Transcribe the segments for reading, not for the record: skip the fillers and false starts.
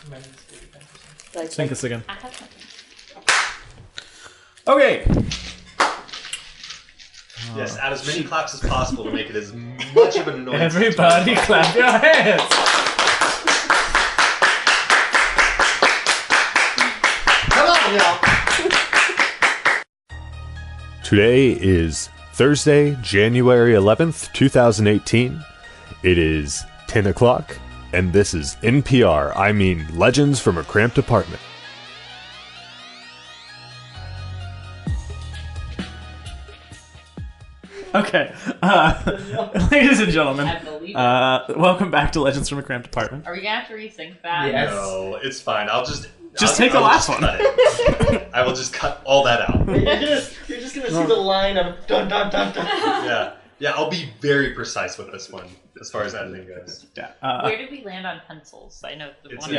Think this again. Okay. Yes, add as many claps as possible to make it as much of an annoyance. Everybody clap your hands! Come on, y'all! Today is Thursday, January 11th, 2018. It is 10 o'clock, and this is NPR, I mean Legends from a Cramped Apartment. Okay, ladies and gentlemen, welcome back to Legends from a Cramped Apartment. Are we gonna have to resync that? Yes. No, it's fine. I'll take the last one. I will just cut all that out. You're just gonna see the line of dun dun dun dun. Yeah, I'll be very precise with this one as far as editing goes. Yeah. Where did we land on pencils? I know the one.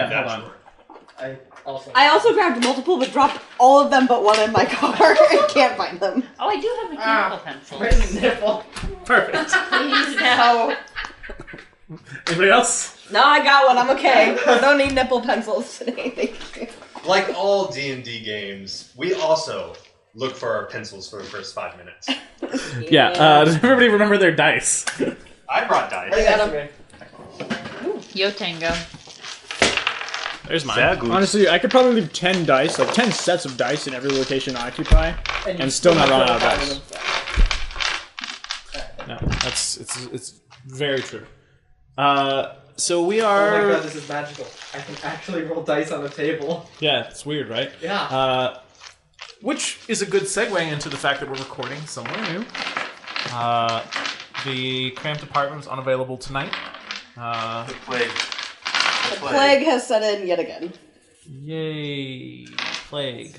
Hold on. I also grabbed multiple, but dropped all of them but one in my car and can't find them. Oh, I do have mechanical pencils. Where's the nipple? Perfect. Please no. Anybody else? No, I got one. I'm okay. I don't need nipple pencils today. Thank you. Like all D&D games, we also look for our pencils for the first 5 minutes. Yeah. Does everybody remember their dice? I brought dice. I got them. Yo Tango. There's mine. Honestly, I could probably leave 10 dice, like 10 sets of dice in every location I occupy, and still not run out of dice. No, it's very true. So we are. Oh my god, this is magical. I can actually roll dice on a table. Yeah, it's weird, right? Yeah. Which is a good segue into the fact that we're recording somewhere new. The Cramped Apartment is unavailable tonight. The plague. The plague has set in yet again. Yay, plague.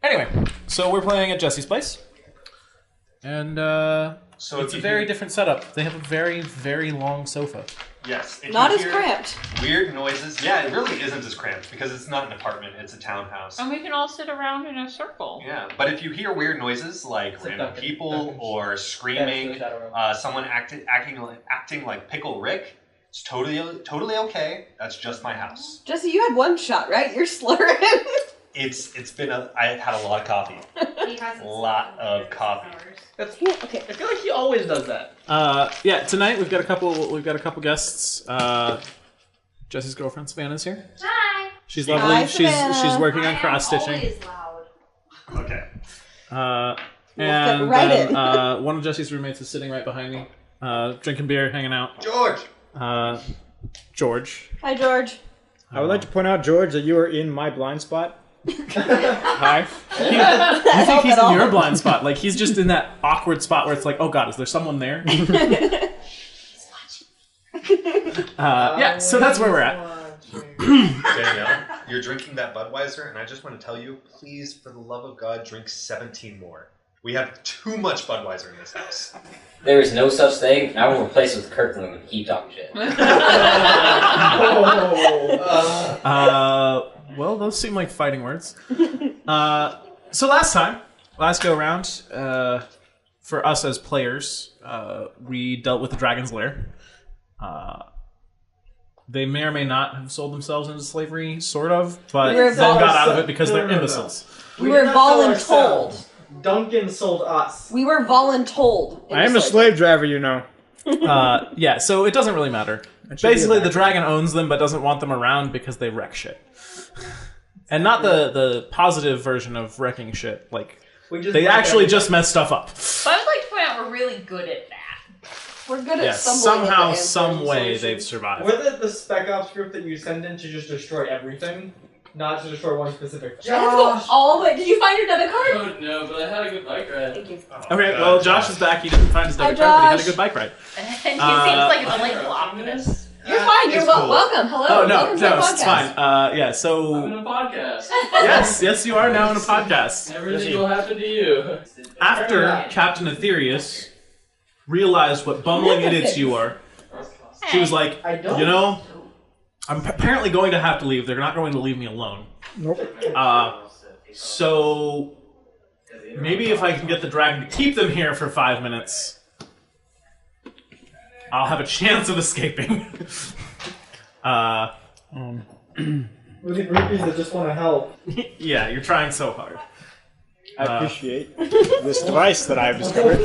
Anyway, so we're playing at Jesse's place. And so it's a very different setup. They have a very, very long sofa. Yes. Not as cramped. Weird noises. Yeah, it really isn't as cramped because it's not an apartment, it's a townhouse. And we can all sit around in a circle. Yeah, but if you hear weird noises like random people or screaming, someone acting like Pickle Rick, it's totally okay. That's just my house. Jesse, you had one shot, right? You're slurring. I've had a lot of coffee. A lot of coffee. Okay. I feel like he always does that. Yeah, tonight we've got a couple guests. Jesse's girlfriend Savannah's here. Hi. She's lovely. Hi, she's working on cross stitching. Always loud. Okay. And right then, one of Jesse's roommates is sitting right behind me, drinking beer, hanging out. George. Hi, George. I would like to point out, George, that you are in my blind spot. Hi. You think he's in your blind spot? Like he's just in that awkward spot where it's like, oh god, is there someone there? Yeah, so that's where we're at. Danielle, you're drinking that Budweiser, and I just want to tell you, please, for the love of God, drink 17 more. We have too much Budweiser in this house. There is no such thing. Now we'll replace it with Kirkland and keep talking shit. Well, those seem like fighting words. So last go around, for us as players, we dealt with the Dragon's Lair. They may or may not have sold themselves into slavery, sort of, but then got out of it because they're imbeciles. We were voluntold. Duncan sold us. We were voluntold. I am a slave driver, you know. Yeah, so it doesn't really matter. Basically, the dragon owns them, but doesn't want them around because they wreck shit. And not the positive version of wrecking shit. Like, they actually just mess stuff up. But I would like to point out we're really good at that. We're good at Yeah, somehow, some way, they've survived. We're the Spec Ops group that you send in to just destroy everything, not to destroy one specific thing. Let's go all the way. Did you find your debit card? Oh, no, but I had a good bike ride. Thank you. Okay, well, Josh is back. He didn't find his debit card, but he had a good bike ride. And he seems like a delightful optimist. You're fine. You're welcome. Hello. Oh, no, Welcome to the it's podcast. fine. Yeah, so... I'm in a podcast. Yes, you are now in a podcast. Everything will happen to you. After Captain Aetherius realized what bumbling idiots you are, she was like, you know, I'm apparently going to have to leave. They're not going to leave me alone. Nope. So maybe if I can get the dragon to keep them here for 5 minutes, I'll have a chance of escaping. We're the groupies that just want to help. Yeah, you're trying so hard. I appreciate this device that I've discovered.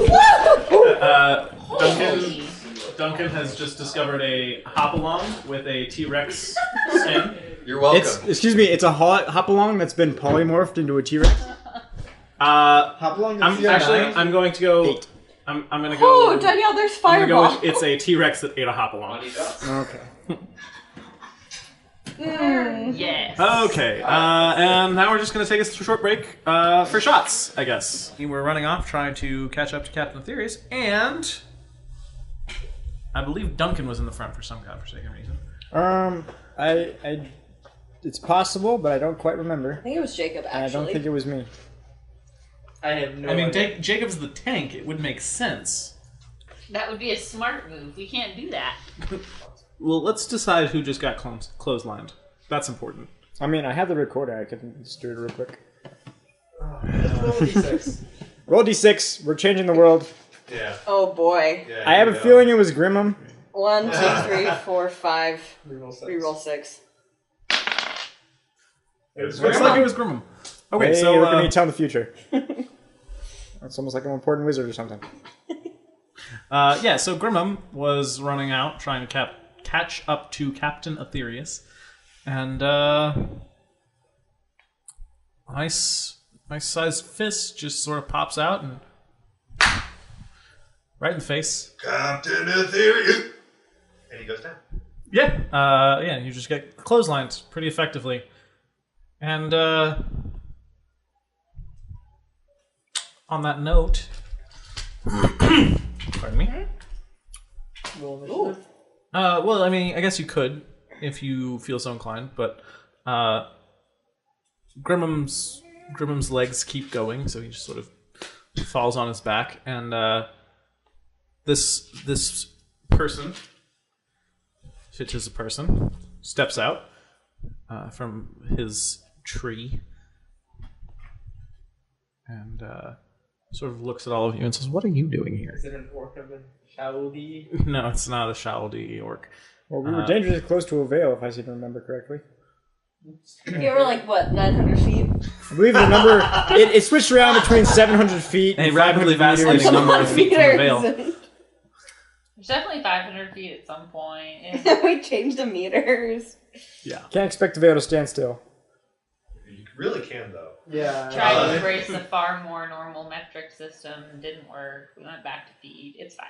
Duncan has just discovered a hop-along with a T-Rex skin. You're welcome. Excuse me, it's a hop-along that's been polymorphed into a T-Rex? Hop-along I'm going to go... 8. I'm going to go... Oh, Danielle, there's I'm Fireball. gonna go with, it's a T-Rex that ate a hop-along. Okay. Yes. Okay, and now we're just going to take a short break for shots, I guess. We're running off trying to catch up to Captain Ethereus, and I believe Duncan was in the front for some godforsaken reason. It's possible, but I don't quite remember. I think it was Jacob, actually. I don't think it was me. I have no idea. Jacob's the tank. It would make sense. That would be a smart move. We can't do that. Well, let's decide who just got clotheslined. That's important. I mean, I have the recorder. I can just do it real quick. Let's roll d6. Roll d6. We're changing the world. Yeah. Oh, boy. Yeah, I have a feeling it was Grimmum. 1, 2, 3, 4, 5. Reroll 6. Looks like it was Grimmum. Okay, Hey, so look at me tell the future. It's almost like I'm an important wizard or something. yeah, so Grimmum was running out trying to catch up to Captain Ethereus, and nice sized fist just sort of pops out and right in the face. Captain Ethereus! And he goes down. Yeah, yeah, you just get clotheslined pretty effectively, and on that note, pardon me. Well, I mean, I guess you could if you feel so inclined, but Grimmum's legs keep going, so he just sort of falls on his back, and this person, if it is a person, steps out from his tree and sort of looks at all of you and says, "What are you doing here?" Is it an orc of a Shaudi? No, it's not a Shaudi orc. Well, we were dangerously close to a veil, if I seem to remember correctly. You were like, what, 900 feet? I believe the number... it switched around between 700 feet A and rapidly 500 meters. vacillating number of feet from the veil. There's definitely 500 feet at some point. We changed the meters. Yeah. Can't expect the veil to stand still. You really can, though. Yeah. Tried to embrace a far more normal metric system. Didn't work. We went back to feet. It's fine.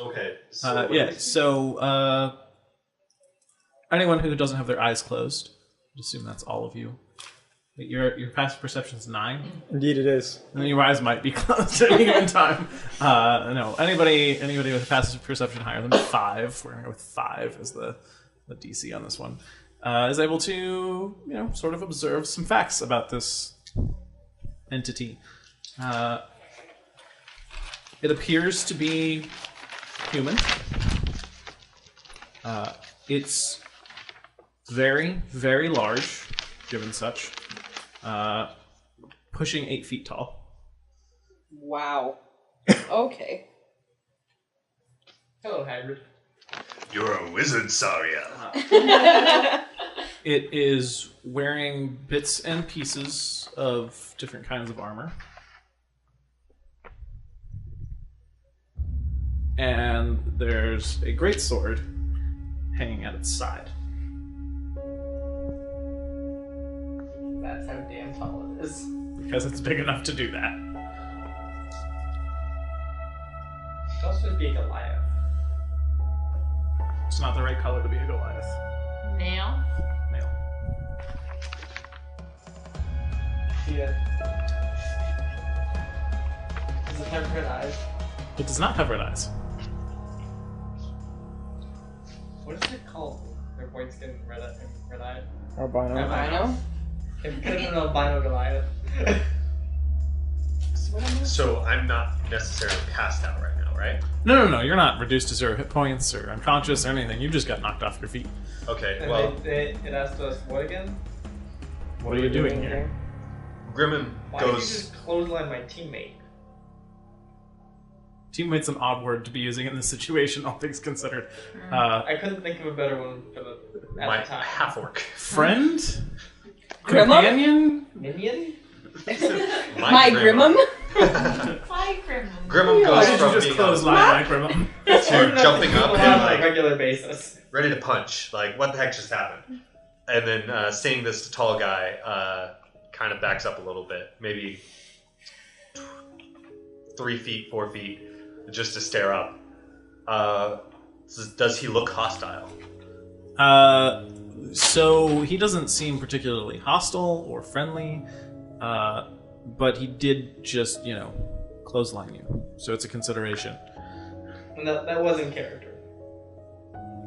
Okay. So Yeah, so anyone who doesn't have their eyes closed, I assume that's all of you. Your passive perception's 9. Indeed it is. And your eyes might be closed at any given time. No, anybody with a passive perception higher than 5, we're going to go with 5 as the DC on this one, is able to, sort of observe some facts about this entity. It appears to be human. It's very, very large, given such. Pushing 8 feet tall. Wow. Okay. Hello, Hagrid. You're a wizard, Saria. It is wearing bits and pieces of different kinds of armor. And there's a great sword hanging at its side. That's how damn tall it is. Because it's big enough to do that. It should also be a Goliath. It's not the right color to be a Goliath. Male. Male. Yeah. Does it have red eyes? It does not have red eyes. What is it called? Their white skin and red-eyed? Albino. Albino? It could have been an albino Goliath. So I'm not necessarily passed out right now, right? No. You're not reduced to 0 hit points or unconscious or anything. You just got knocked off your feet. Okay, And well, it asked us what again? What are you doing here? Grimmon Why did you goes... just clothesline my teammate? Teammate's an odd word to be using in this situation, all things considered. I couldn't think of a better one for the my half-orc. Friend? Grimmum? Companion? Minion? My Grimmum? Hi, Grimmum. Grimmum Why goes did you from just being close my Grimmum? to jumping up on and a regular basis. ready to punch. Like, what the heck just happened? And then seeing this tall guy kind of backs up a little bit, maybe 3 feet, 4 feet, just to stare up. Does he look hostile? So he doesn't seem particularly hostile or friendly, but he did just, clothesline you. So it's a consideration. And that was in character.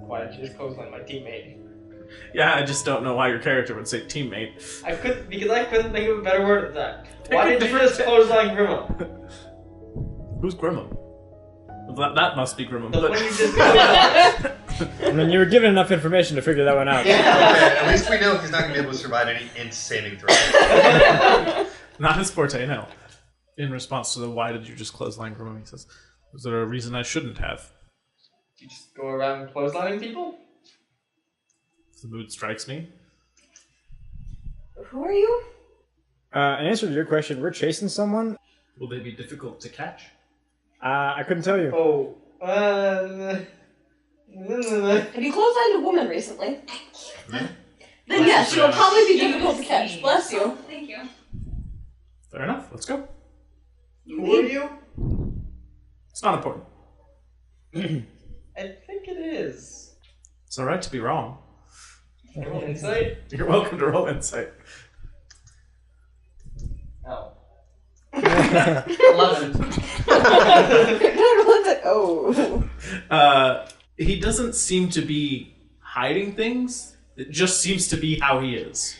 Why did you just clothesline my teammate? Yeah, I just don't know why your character would say teammate. Because I couldn't think of a better word than that. Why did you just clothesline Grimmum? Who's Grimmum? That must be Grimmum. The But... one you just clotheslined. I mean, you were given enough information to figure that one out. Okay, at least we know he's not going to be able to survive any int saving throws. Not his forte, no. In response to the why did you just clothesline Grimmum, he says, was there a reason I shouldn't have? You just go around clotheslining people? If the mood strikes me. Who are you? In answer to your question, we're chasing someone. Will they be difficult to catch? I couldn't tell you. Oh, Have you clotheslined a woman recently? Then yes, she will probably be difficult to catch. Bless you. Thank you. Fair enough, let's go. who are you? It's not important. I think it is. It's alright to be wrong. Roll insight? You're welcome to roll insight. Oh. 11. Oh. He doesn't seem to be hiding things. It just seems to be how he is.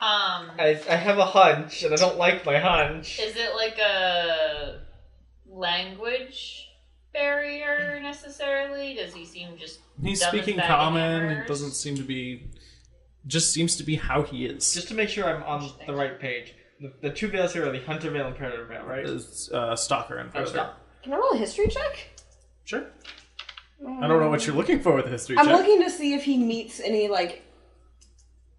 I have a hunch, and I don't like my hunch. Is it like a language barrier necessarily? Does he seem just He's dumb as speaking bag of common. hammers? It doesn't seem to be... Just seems to be how he is. Just to make sure I'm on the right page. The two veils here are the Hunter Veil and Predator Veil, right? It's, Stalker and Predator. Stop. Can I roll a history check? Sure. I don't know what you're looking for with a history check. I'm looking to see if he meets any,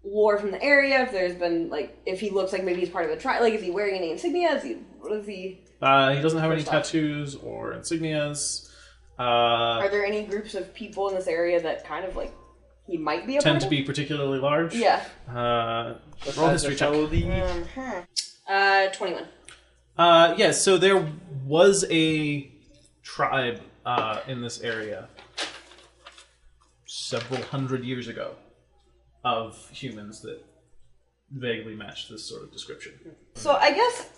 lore from the area, if there's been, if he looks like maybe he's part of a tribe. Is he wearing any insignia? What is he... He doesn't have any tattoos or insignias. Are there any groups of people in this area that kind of, he might be a tend part to of? be particularly large? Yeah. Roll history check. 21. Yeah, so there was a tribe in this area several hundred years ago of humans that vaguely match this sort of description. So I guess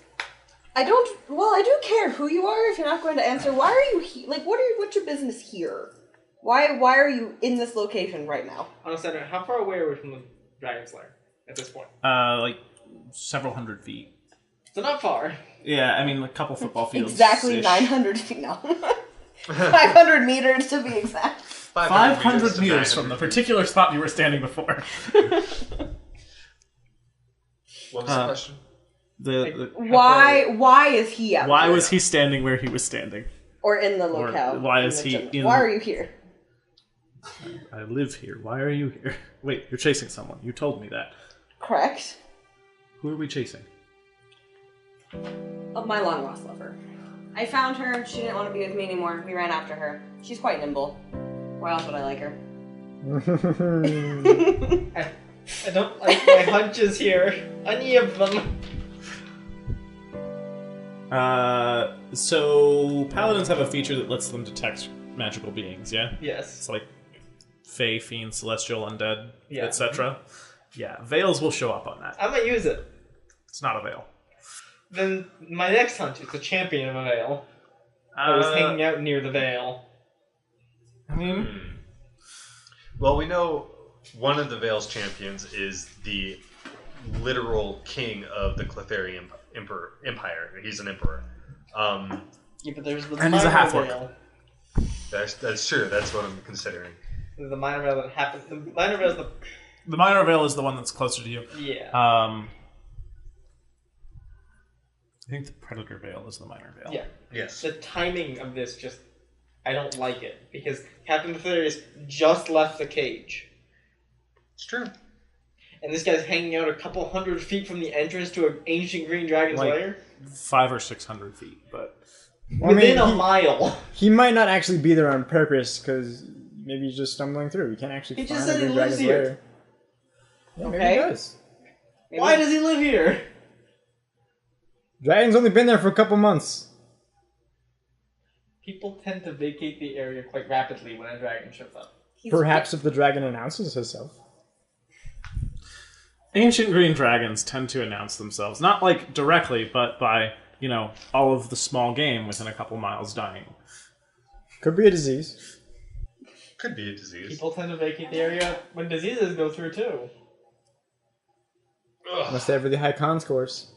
I do care who you are if you're not going to answer. Why are you here? What's your business here? Why are you in this location right now? Honestly, how far away are we from the Dragon Slayer at this point? Several hundred feet. So not far. Yeah, I mean, a couple football fields. Exactly 900 feet now. 500 meters to be exact. 500 meters from the particular spot you were standing before. What was the question? Why is he out Why here? was he standing where he was standing? Or in the locale? Why is he in... Why are you here? I live here. Why are you here? Wait, you're chasing someone. You told me that. Correct. Who are we chasing? Of my long lost lover. I found her. She didn't want to be with me anymore. We ran after her. She's quite nimble. Why else would I like her? I don't like my hunches here. Any of them. So paladins have a feature that lets them detect magical beings, yeah? Yes. It's like Fey, Fiend, Celestial, Undead, Yeah. etc. Yeah, veils will show up on that. I might use it. It's not a veil. Then my next hunch is a champion of a veil. I was hanging out near the veil. I mean... Well, we know one of the Veil's champions is the literal king of the Cletherian Empire. He's an emperor. Yeah, but there's the And he's a minor half-orc. veil. That's true. That's what I'm considering. The minor veil that happens. The minor veil is the... The minor veil is the one that's closer to you. Yeah. I think the predator veil is the minor veil. Yeah. Yes. The timing of this just... I don't like it. Because Captain Cletherius just left the cage. It's true. And this guy's hanging out a couple 100 feet from the entrance to an ancient green dragon's Like, lair? 500 or 600 feet, but... Well, Within a mile. He might not actually be there on purpose, because maybe he's just stumbling through. He can't actually He find just said a he green lives dragon's here. lair. Yeah, maybe Okay. he does. Why does he live here? Dragon's only been there for a couple months. People tend to vacate the area quite rapidly when a dragon shows up. Perhaps if the dragon announces herself. Ancient green dragons tend to announce themselves. Not, like, directly, but by, you know, all of the small game within a couple miles dying. Could be a disease. Could be a disease. People tend to vacate the area when diseases go through, too. Unless they have really high con scores.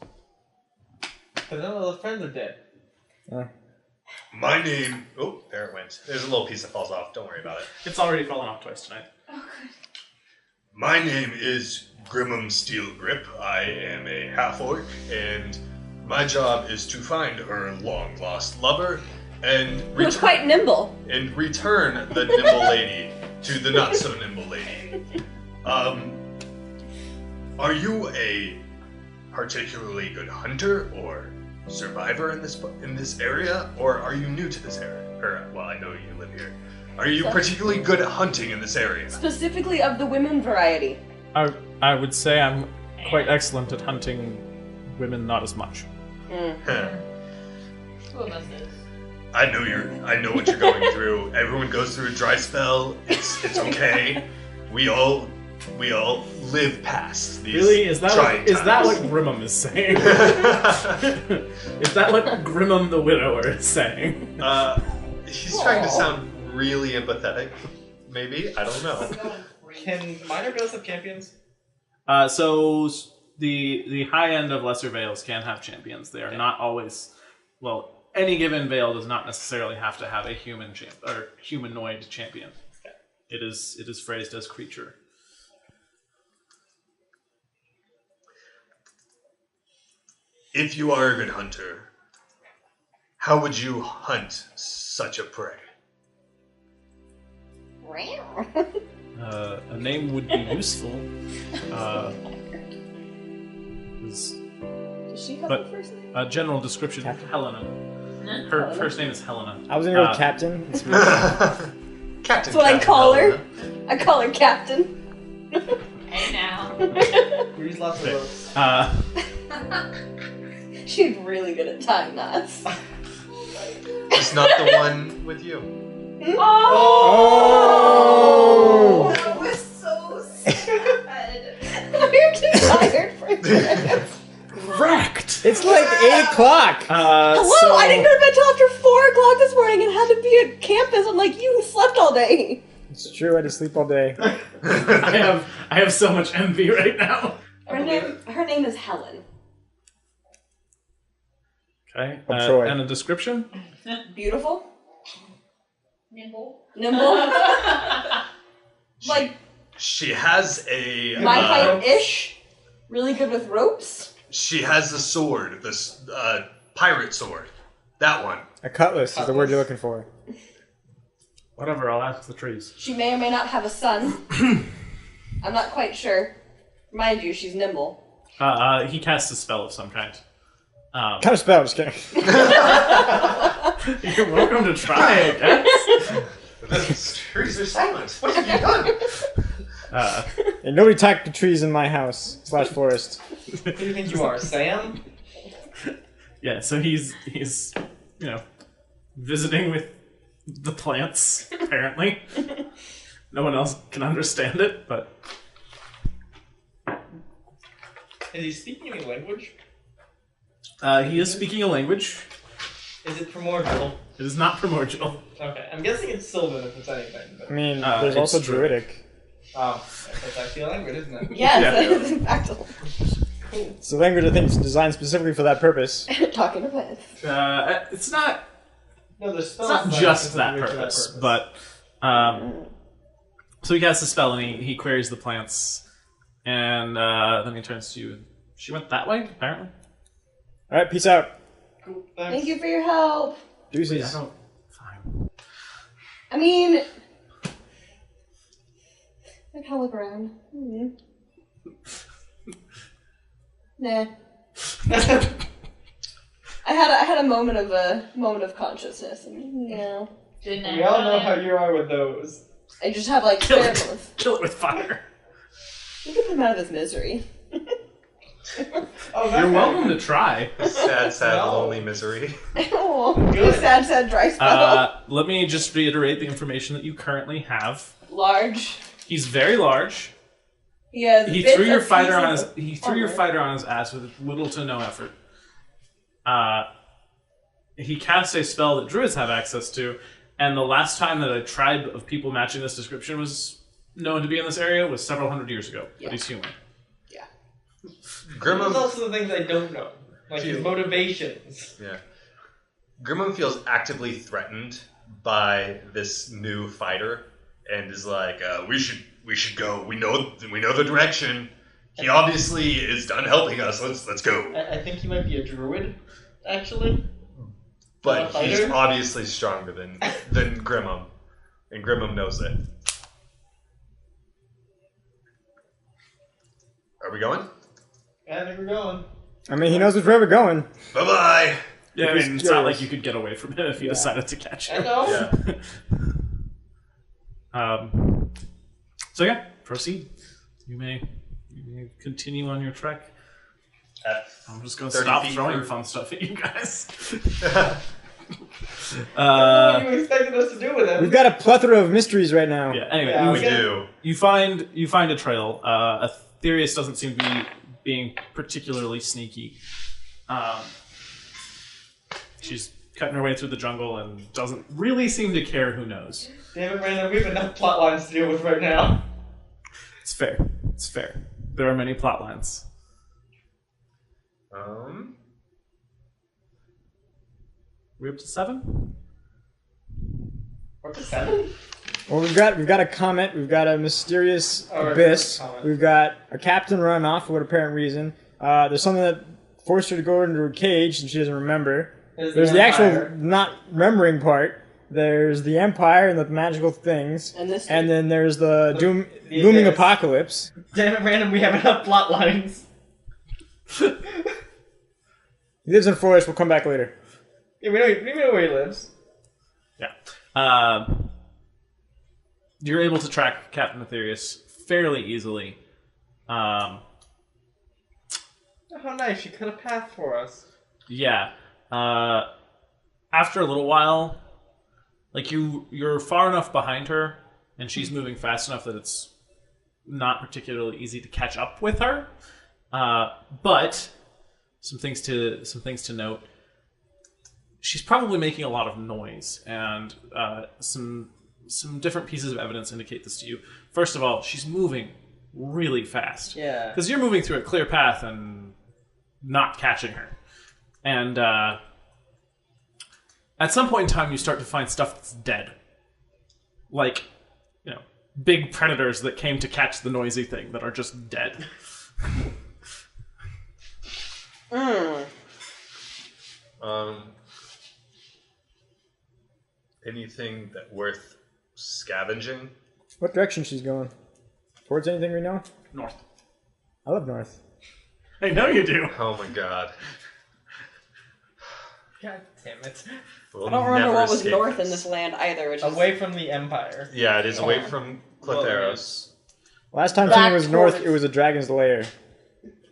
Because none of those friends are dead. My name... Oh, there it went. There's a little piece that falls off. Don't worry about it. It's already fallen off twice tonight. My name is Grimmum Steelgrip. I am a half-orc, and my job is to find her long-lost lover and Who's quite nimble. and return the nimble lady to the not-so-nimble lady. Are you a particularly good hunter or survivor in this area, or are you new to this area? Or, well, I know you live here. Are you particularly good at hunting in this area? Specifically of the women variety. I would say I'm quite excellent at hunting women, not as much. Huh. Two of us is. I know what you're going through. Everyone goes through a dry spell. It's okay. We all live past these Really? Is that trying what Grimmum is saying? Is that what Grimmum the Widower is saying? He's trying to sound really empathetic. Maybe, I don't know. Can minor veils have champions? So the high end of lesser veils can have champions. They are not always. Well, any given veil does not necessarily have to have a human or humanoid champion. It is phrased as creature. If you are a good hunter, how would you hunt such a prey? A name would be useful. Does she have But a first name? a general description: Helena. Her first name is Helena. I was gonna go with Captain. It's Captain. That's what I call her. I call her Captain. Hey now. We use lots of ropes. She's really good at tying knots. It's not the one with you. Oh! That was so sad. You're too tired for this. Wrecked. It's like 8 o'clock. Hello, I didn't go to bed till after 4 o'clock this morning and had to be at campus. I'm like, you slept all day. It's true. I had to sleep all day. I have so much envy right now. Her name is Helen. Okay. Troy. And a description? Beautiful. Nimble. Like She has a my height-ish. Really good with ropes. She has the sword, this pirate sword. That one. A cutlass is the word you're looking for. Whatever, I'll ask the trees. She may or may not have a son. I'm not quite sure. Mind you, she's nimble. He casts a spell of some kind. Kind of spell, just kidding. You're welcome to try, I guess. The trees are silent. What have you done? And nobody talked to trees in my house / forest. Who do you think you are, Sam? Yeah, so he's visiting with the plants, apparently. No one else can understand it, but... Is he speaking any language? He is speaking a language. Is it primordial? It is not primordial. Okay, I'm guessing it's Sylvan if it's anything. But... I mean, there's also it's druidic. Oh, that's actually a language, isn't it? Yes, Yeah. that is in fact It's a language I think is designed specifically for that purpose. talking to plants. It's not... No, the It's spell not is just that specifically for purpose, but... so he casts a spell and he queries the plants, and then he turns to you. She went that way, apparently? Alright, peace out. Cool, Thank thanks. you for your help. Deuces. Fine. I mean, I kind of look around. Nah. I had a moment of consciousness, and we all know how you are with those. I just have like Kill it with fire. You can put him out of his misery. You're welcome to try. Sad, lonely misery. Oh, sad, dry spell. Let me just reiterate the information that you currently have. Large. He's very large. He threw your fighter on his ass with little to no effort. He cast a spell that druids have access to, and the last time that a tribe of people matching this description was known to be in this area was several hundred years ago. Yeah. But he's human. Yeah. There's also the things I don't know, like his motivations. Yeah. Grimum feels actively threatened by this new fighter, and is like, "We should go. We know the direction. He obviously is done helping us. Let's go." I think he might be a druid, actually. But he's obviously stronger than Grimum, and Grimum knows it. Are we going? Yeah, I think we're going. I mean, he knows which way we're going. Bye-bye! Yeah, I mean, it's not like you could get away from him if you decided to catch him. I know. Yeah. So yeah, proceed. You may continue on your trek. I'm just going to stop throwing fun stuff at you guys. What are you expecting us to do with him? We've got a plethora of mysteries right now. Yeah. Anyway, we do. You find a trail. Aetherius doesn't seem to be being particularly sneaky. She's cutting her way through the jungle and doesn't really seem to care who knows. Damn it, Brandon, we have enough plot lines to deal with right now. It's fair. It's fair. There are many plot lines. We up to 7? We're up to 7? Well, we've got a comet. We've got a mysterious abyss. We've got a captain run off for what apparent reason. There's something that forced her to go into a cage and she doesn't remember. There's the actual not remembering part. There's the Empire and the magical things. And then there's the looming apocalypse. Damn it, Brandon, we have enough plot lines. He lives in a forest. We'll come back later. Yeah, we know where he lives. Yeah. You're able to track Captain Aetherius fairly easily. How nice, she cut a path for us. Yeah. After a little while, like you're far enough behind her, and she's moving fast enough that it's not particularly easy to catch up with her. But some things to note. She's probably making a lot of noise, and some different pieces of evidence indicate this to you. First of all, she's moving really fast. Yeah. Because you're moving through a clear path and not catching her. And at some point in time, you start to find stuff that's dead. Like, big predators that came to catch the noisy thing that are just dead. Anything that worth scavenging? What direction she's going? Towards anything we know? North. I love north. I know you do. Oh my god. God damn it. We'll I don't remember never what was escape north this. in this land either. Which is Away from the Empire. Yeah, it is away from Cletheros. Last time Back something was north, towards- it was a dragon's lair.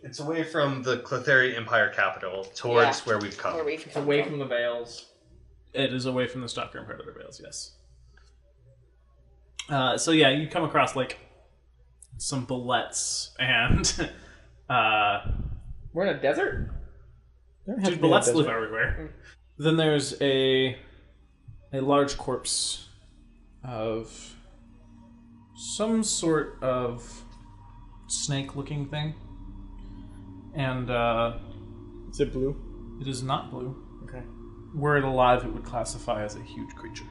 It's away from the Cletheri Empire capital, towards where we've come. where we've It's come away from. from the Vales. It is away from the Stalker and Predator Vales, yes. So yeah, you come across like some bullets and We're in a desert? dude, bullets live everywhere. Then there's a large corpse of some sort of snake-looking thing, and Is it blue? it is not blue. Okay. Were it alive, it would classify as a huge creature.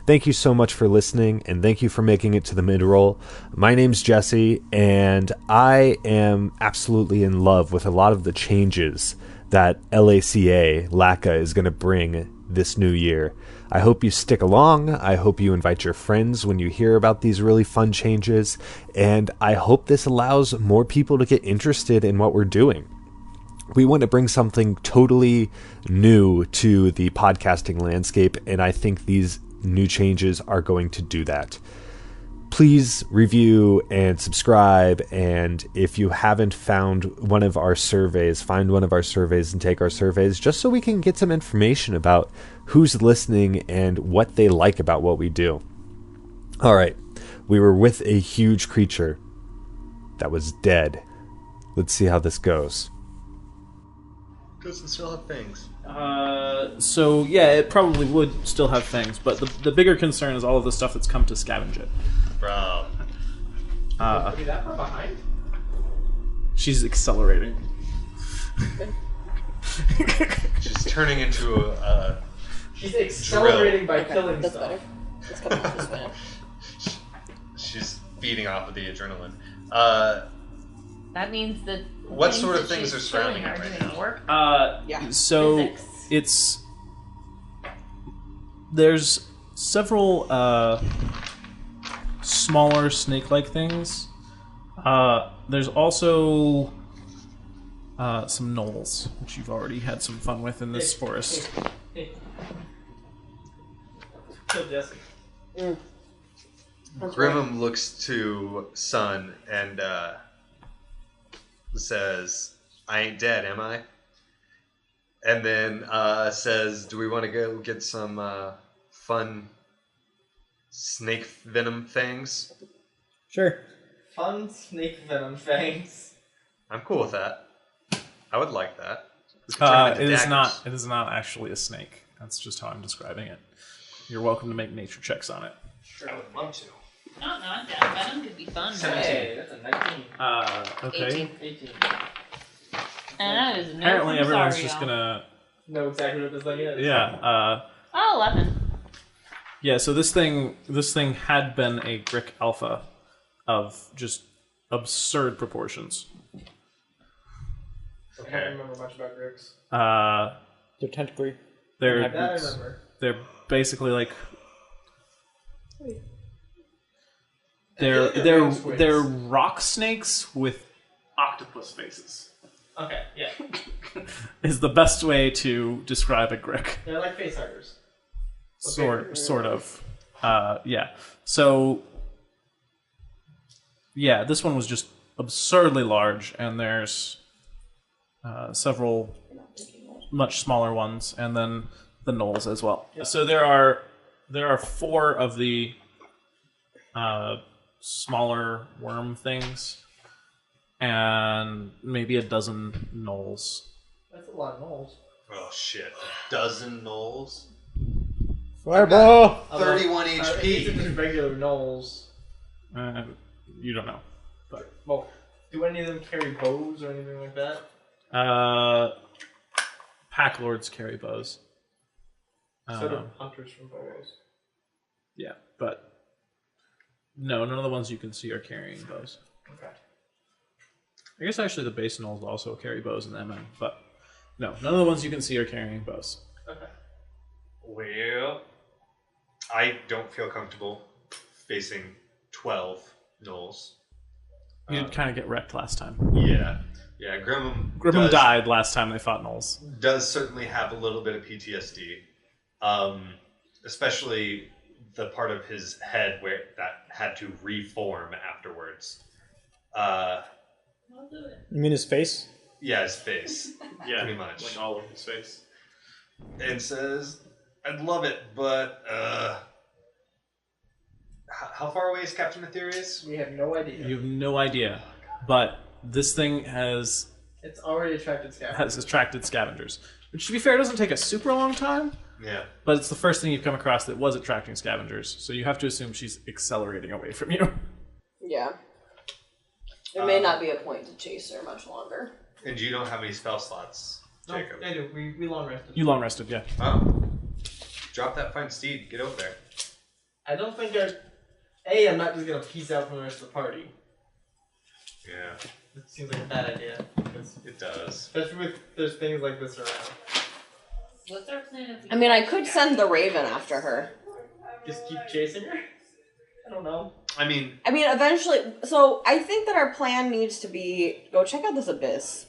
Thank you so much for listening, and thank you for making it to the mid-roll. My name's Jesse, and I am absolutely in love with a lot of the changes that LACA is going to bring this new year. I hope you stick along. I hope you invite your friends when you hear about these really fun changes. And I hope this allows more people to get interested in what we're doing. We want to bring something totally new to the podcasting landscape, and I think these new changes are going to do that. Please review and subscribe, and if you haven't found one of our surveys, find one of our surveys and take our surveys, just so we can get some information about who's listening and what they like about what we do. All right, we were with a huge creature that was dead. Let's see how this goes. Does it still have fangs? So yeah, it probably would still have fangs, but the bigger concern is all of the stuff that's come to scavenge it. Bro. Look at that from behind. She's accelerating. She's turning into a She's accelerating by killing That's stuff. better. Let's come off this way. She's feeding off of the adrenaline. That means that What things sort of that things she's are surrounding killing it right doing now? work. Yeah. So Physics. it's there's several smaller snake-like things. There's also some gnolls, which you've already had some fun with in this forest. Kill Jesse. Grimmum looks to Sun and says, "I ain't dead, am I?" And then says, "Do we want to go get some fun snake venom fangs?" Sure. Fun snake venom fangs. I'm cool with that. I would like that. We could turn them into It is daggers. not. It is not actually a snake. That's just how I'm describing it. You're welcome to make nature checks on it. Sure, I would love to. No, not that. Venom could be fun. Hey, that's a 19. Okay. 18. And that is no Apparently, fun, everyone's sorry, just y'all. gonna. Know exactly what this thing is. Yeah. Oh, 11. Yeah. So this thing had been a Grick Alpha of just absurd proportions. I can't remember much about Gricks. They're tentacly. They're That I remember. they're basically like feel like they're rain squids. they're rock snakes with octopus faces. Okay, yeah. Is the best way to describe a Grick. They're like facehuggers. Sort of. Yeah. So yeah, this one was just absurdly large, and there's several much smaller ones, and then the gnolls as well. Yeah. So there are 4 of the smaller worm things, and maybe a dozen gnolls. That's a lot of gnolls. Oh shit! A dozen gnolls. Fireball! 31 These are HP. just regular gnolls. You don't know, but Well, do any of them carry bows or anything like that? pack lords carry bows. Sort of hunters from bows. Yeah, but no, none of the ones you can see are carrying bows. Okay. I guess actually the base gnolls also carry bows in the MM, but no, none of the ones you can see are carrying bows. Okay. Well, I don't feel comfortable facing 12 gnolls. You did kind of get wrecked last time. Yeah. Yeah, Grimmum died last time they fought gnolls. Does certainly have a little bit of PTSD. Especially the part of his head where that had to reform afterwards. You mean his face? Yeah, his face. Yeah, pretty much. like all of his face. And says, "I'd love it, but how far away is Captain Ethereus?" We have no idea. You have no idea, but this thing has It's already attracted scavengers. attracted scavengers. Which, to be fair, doesn't take a super long time. Yeah. But it's the first thing you've come across that was attracting scavengers, so you have to assume she's accelerating away from you. Yeah. There may not be a point to chase her much longer. And you don't have any spell slots, Jacob. No, I do. We long rested. You long rested, yeah. Oh. Drop that fine steed. Get over there. I don't think I'm not just gonna peace out from the rest of the party. Yeah. It seems like a bad idea. Because It does. especially with there's things like this around. What's our plan if we I mean, I could send the Raven after her. Just keep chasing her? I don't know. I mean, Eventually, so I think that our plan needs to be go check out this abyss,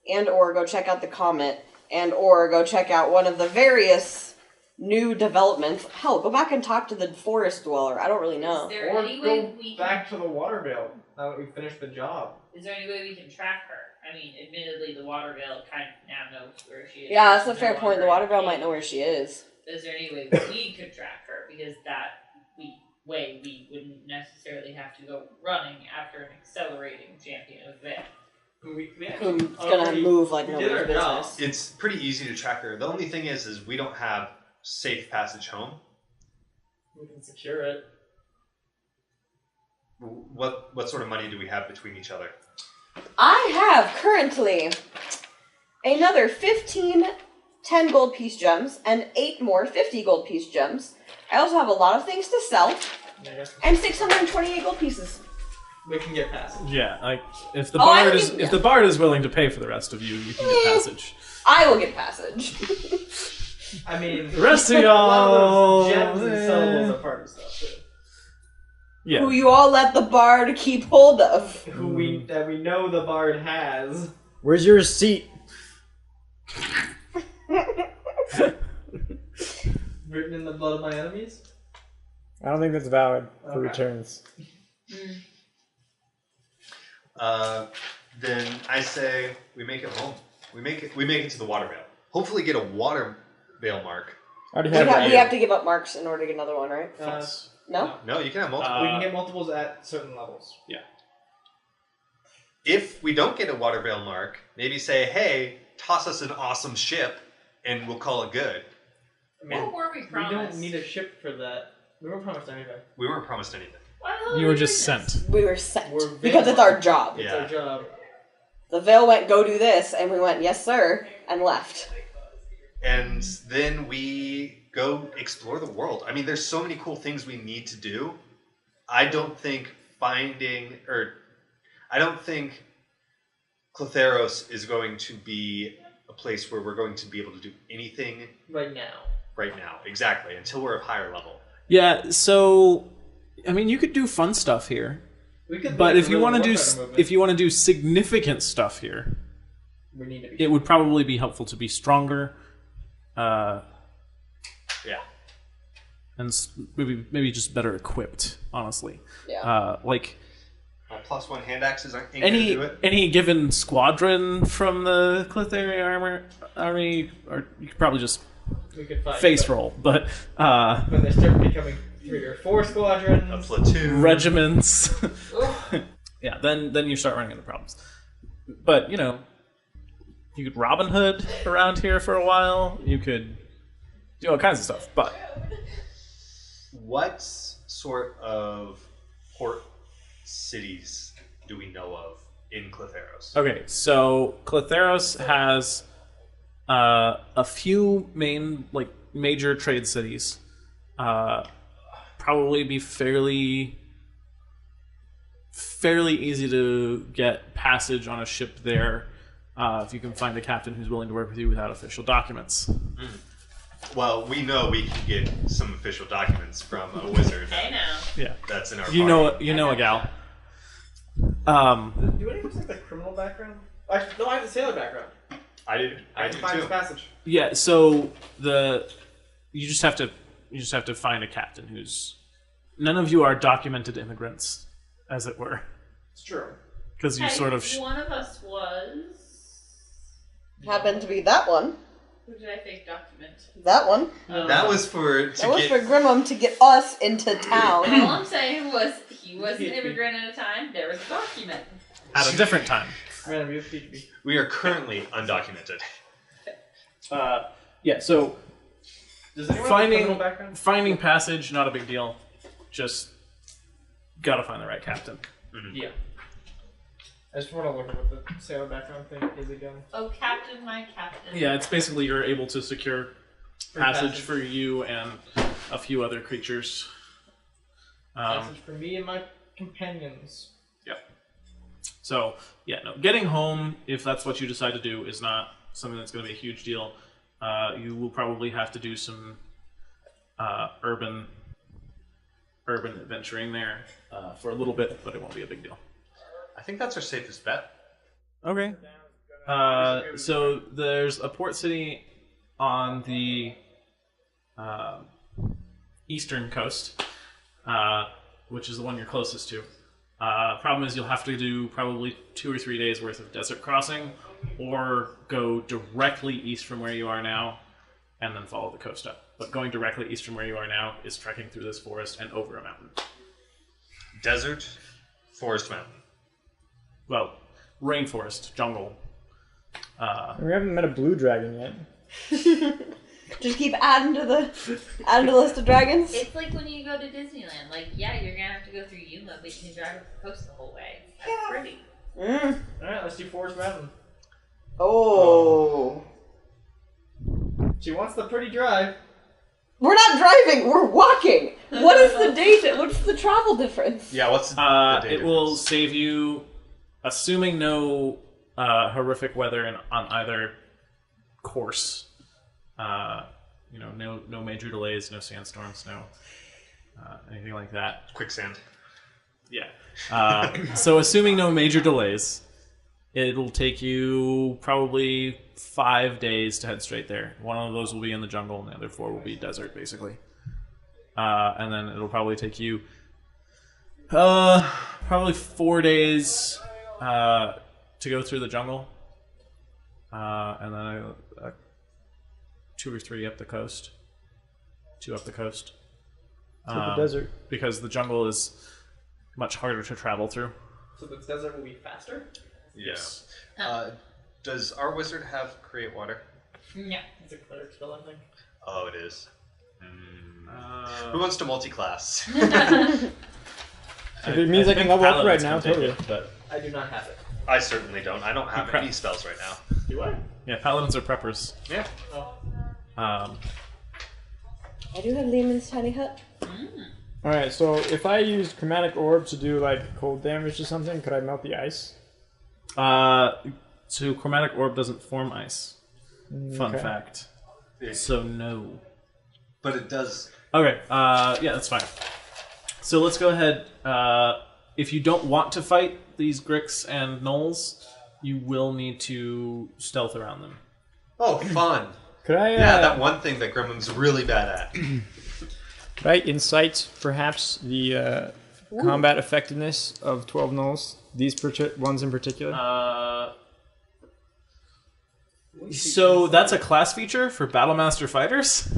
and or go check out the comet, and or go check out one of the various new developments. Hell, go back and talk to the forest dweller. I don't really know. Is there Or any go way we back to the water veil now that we finished the job. Is there any way we can track her? I mean, admittedly, the water veil kind of now knows where she is. Yeah, that's a She's fair no point. The longer water veil in might know where she is. Is there any way we could track her? Because we wouldn't necessarily have to go running after an accelerating champion of Veil. We Who's gonna move like we did nobody's our job. business. it's pretty easy to track her. The only thing is we don't have safe passage home. We can secure it. What sort of money do we have between each other? I have currently another 15 10 gold piece gems and 8 more 50 gold piece gems. I also have a lot of things to sell and 628 gold pieces. We can get passage. Yeah, like if the Oh, I bard mean, is yeah. if the bard is willing to pay for the rest of you, you can get passage. I will get passage. I mean, The rest of a lot y'all, of those gems and sellables are part of stuff too. Yeah. Who you all let the bard keep hold of. That we know the bard has. Where's your receipt? Written in the blood of my enemies? I don't think that's valid for Okay. returns. Then I say we make it home. We make it to the water veil. Hopefully, get a water veil mark. I already We have that. have to give up marks in order to get another one, right? No? No, you can have multiple. We can get multiples at certain levels. Yeah. If we don't get a water veil mark, maybe say, "Hey, toss us an awesome ship, and we'll call it good." I mean, What were we we promised? don't need a ship for that. We weren't promised anything. We weren't promised anything. Why the hell You are were we just doing this? sent. We were sent. We're Because it's our job. It's Yeah. our job. The Veil went, go do this, and we went, yes sir, and left. And then we go explore the world. I mean, there's so many cool things we need to do. I don't think Clotheros is going to be a place where we're going to be able to do anything Right now. right now. Exactly, until we're of higher level. Yeah, so I mean, you could do fun stuff here, We could but do if you want to do significant stuff here, we need to be. it would probably be helpful to be stronger. Yeah. And maybe just better equipped, honestly. Yeah. Like My +1 hand axes ain't going to do it. any given squadron from the Cletheri army, or you could probably just We could fight. face roll, but When they start becoming 3 or 4 A squadrons. platoon. regiments. Yeah, then you start running into problems. But you know, you could Robin Hood around here for a while. You could do all kinds of stuff. But What sort of port cities do we know of in Clotheros? okay, so Clotheros has a few major trade cities. Probably be fairly easy to get passage on a ship there if you can find a captain who's willing to work with you without official documents. Well, we know we can get some official documents from a wizard. Hey now. Yeah, That's in our you know a gal. Do any of us have the criminal background? No, I have the sailor background. I do find too. this passage. Yeah, so you just have to find a captain who's none of you are documented immigrants, as it were, It's true. because you sort of One of us was. Happened to be that one. Who did I fake document? That one. That was for That was for Grimmum to get us into town. All I'm saying was he was an immigrant at a time. There was a document. at a different time. Random, you have PGB. We are currently undocumented. Yeah, so Does anyone have a criminal background? finding passage, not a big deal. Just gotta find the right captain. Yeah. I just want to look at what the sailor background thing is again. Oh, Captain, my Captain. Yeah, it's basically you're able to secure passage for you and a few other creatures. Passage for me and my companions. Yep. So, yeah, no. Getting home, if that's what you decide to do, is not something that's going to be a huge deal. you will probably have to do some urban adventuring there for a little bit, but it won't be a big deal. I think that's our safest bet. Okay. So there's a port city on the eastern coast, which is the one you're closest to. Problem is you'll have to do probably 2 or 3 days worth of desert crossing, or go directly east from where you are now and then follow the coast up. But going directly east from where you are now is trekking through this forest and over a mountain. Desert, forest, mountain. Well, rainforest, jungle. We haven't met a blue dragon yet. Just keep adding to the list of dragons. It's like when you go to Disneyland. Like, yeah, you're gonna have to go through Yuma, but you can drive up the coast the whole way. That's pretty. Alright, let's do Forest Mountain. Oh. She wants the pretty drive. We're not driving, we're walking. What is the data? What's the travel difference? Yeah, what's the data It will save you, assuming no horrific weather on either course. No major delays, no sandstorms, no anything like that. Quicksand. Yeah. So assuming no major delays, it'll take you probably 5 days to head straight there. One of those will be in the jungle, and the other 4 will be desert, basically. And then it'll probably take you probably 4 days to go through the jungle, and then 2 or 3 up the coast. 2 up the coast. The desert. Because the jungle is much harder to travel through. So the desert will be faster? Yes. Does our wizard have create water? No. It's a cleric spell, I think. Oh, it is. Who wants to multi-class? If it means I can level up right now, totally. But I do not have it. I certainly don't. I don't have any spells right now. Do I? yeah, paladins are preppers. Yeah. Oh. I do have Lehman's tiny hut. Alright, so if I used chromatic orb to do like cold damage to something, could I melt the ice? So chromatic orb doesn't form ice. Fun Okay. fact. So no. But it does. Okay, yeah, that's fine. So let's go ahead. If you don't want to fight these Gricks and Knolls, you will need to stealth around them. Oh, fun. Could I? Yeah, that one thing that Gremlin's really bad at. Could I insight perhaps the combat effectiveness of 12 Knolls? These ones in particular? So that's a class feature for Battlemaster fighters.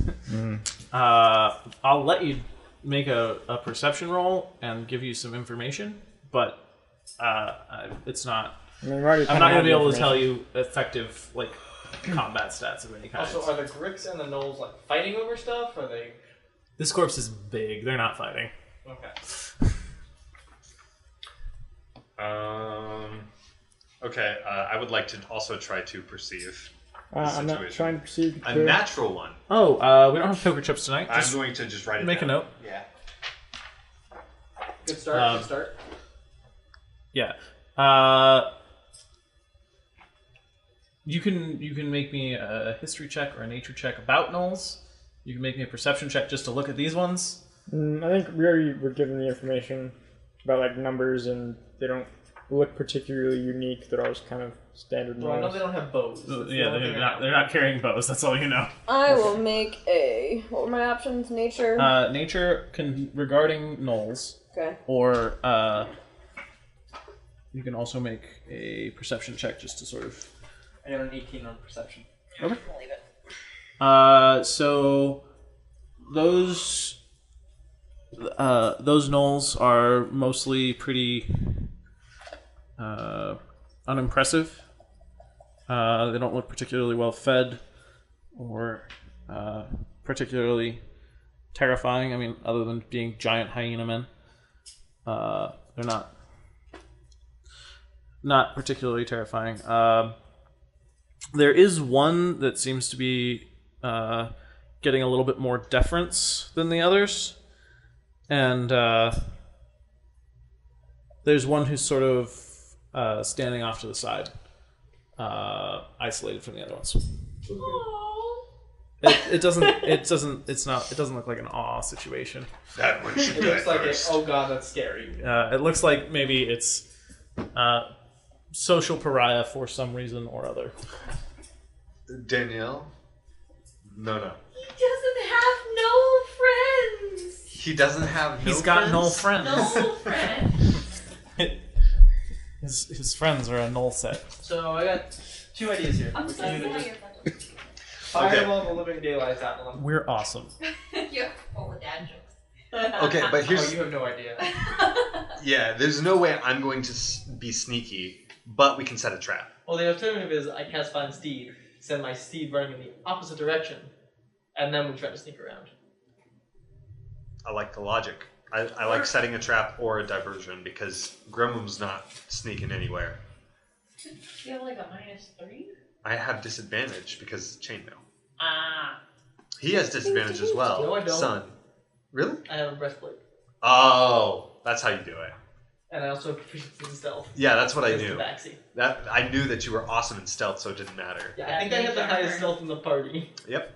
I'll let you make a perception roll and give you some information, but it's not. I mean, I'm not going to be able to tell you effective combat stats of any kind. Also, are the Gricks and the Knolls like fighting over stuff? Or are they? This corpse is big. They're not fighting. Okay. Okay, I would like to also try to perceive the I'm not situation. trying to perceive. A natural one. Oh, we don't have poker chips tonight. I'm going to just write it make down. a note. Yeah. Good start. Good start. Yeah. You can make me a history check or a nature check about Knolls. You can make me a perception check just to look at these ones. I think we already were given the information about like numbers, and they don't look particularly unique. They're always kind of standard. Well, I know they don't have bows. Yeah, they're not carrying bows. That's all you know. I will make a. What were my options? Nature. Nature regarding Knolls. Okay. Or you can also make a perception check just to sort of. I got an 18 on perception. Okay. I'll leave it. So those Knolls are mostly pretty unimpressive. They don't look particularly well fed or particularly terrifying. I mean, other than being giant hyena men, they're not particularly terrifying. There is one that seems to be getting a little bit more deference than the others. And there's one who's sort of standing off to the side, isolated from the other ones. It doesn't. It doesn't. It's not. It doesn't look like an awe situation. That one should It die looks like first. oh god, that's scary. It looks like maybe it's social pariah for some reason or other. Danielle? No. He doesn't have no friends. He doesn't have no He's got no friends? friends. No friends. His friends are a Knoll set. So I got 2 ideas here. I'm We so can sad either you're just fire Okay. them on the living daylights out of them. We're awesome. You're full of dad jokes. Okay, but Oh, here's... you have no idea. Yeah, there's no way I'm going to be sneaky, but we can set a trap. Well, the alternative is I cast Find Steed, send my steed running in the opposite direction, and then we try to sneak around. I like the logic. I like setting a trap or a diversion because Grumham's not sneaking anywhere. You have like a -3? I have disadvantage because chainmail. Ah. He has disadvantage as well. No, I don't. Son. Really? I have a breastplate, Oh, that's how you do it. and I also have proficiency in stealth. Yeah, that's what I It's knew. the backseat. That I knew that you were awesome in stealth, so it didn't matter. Yeah, I think I have the highest stealth in the party. Yep.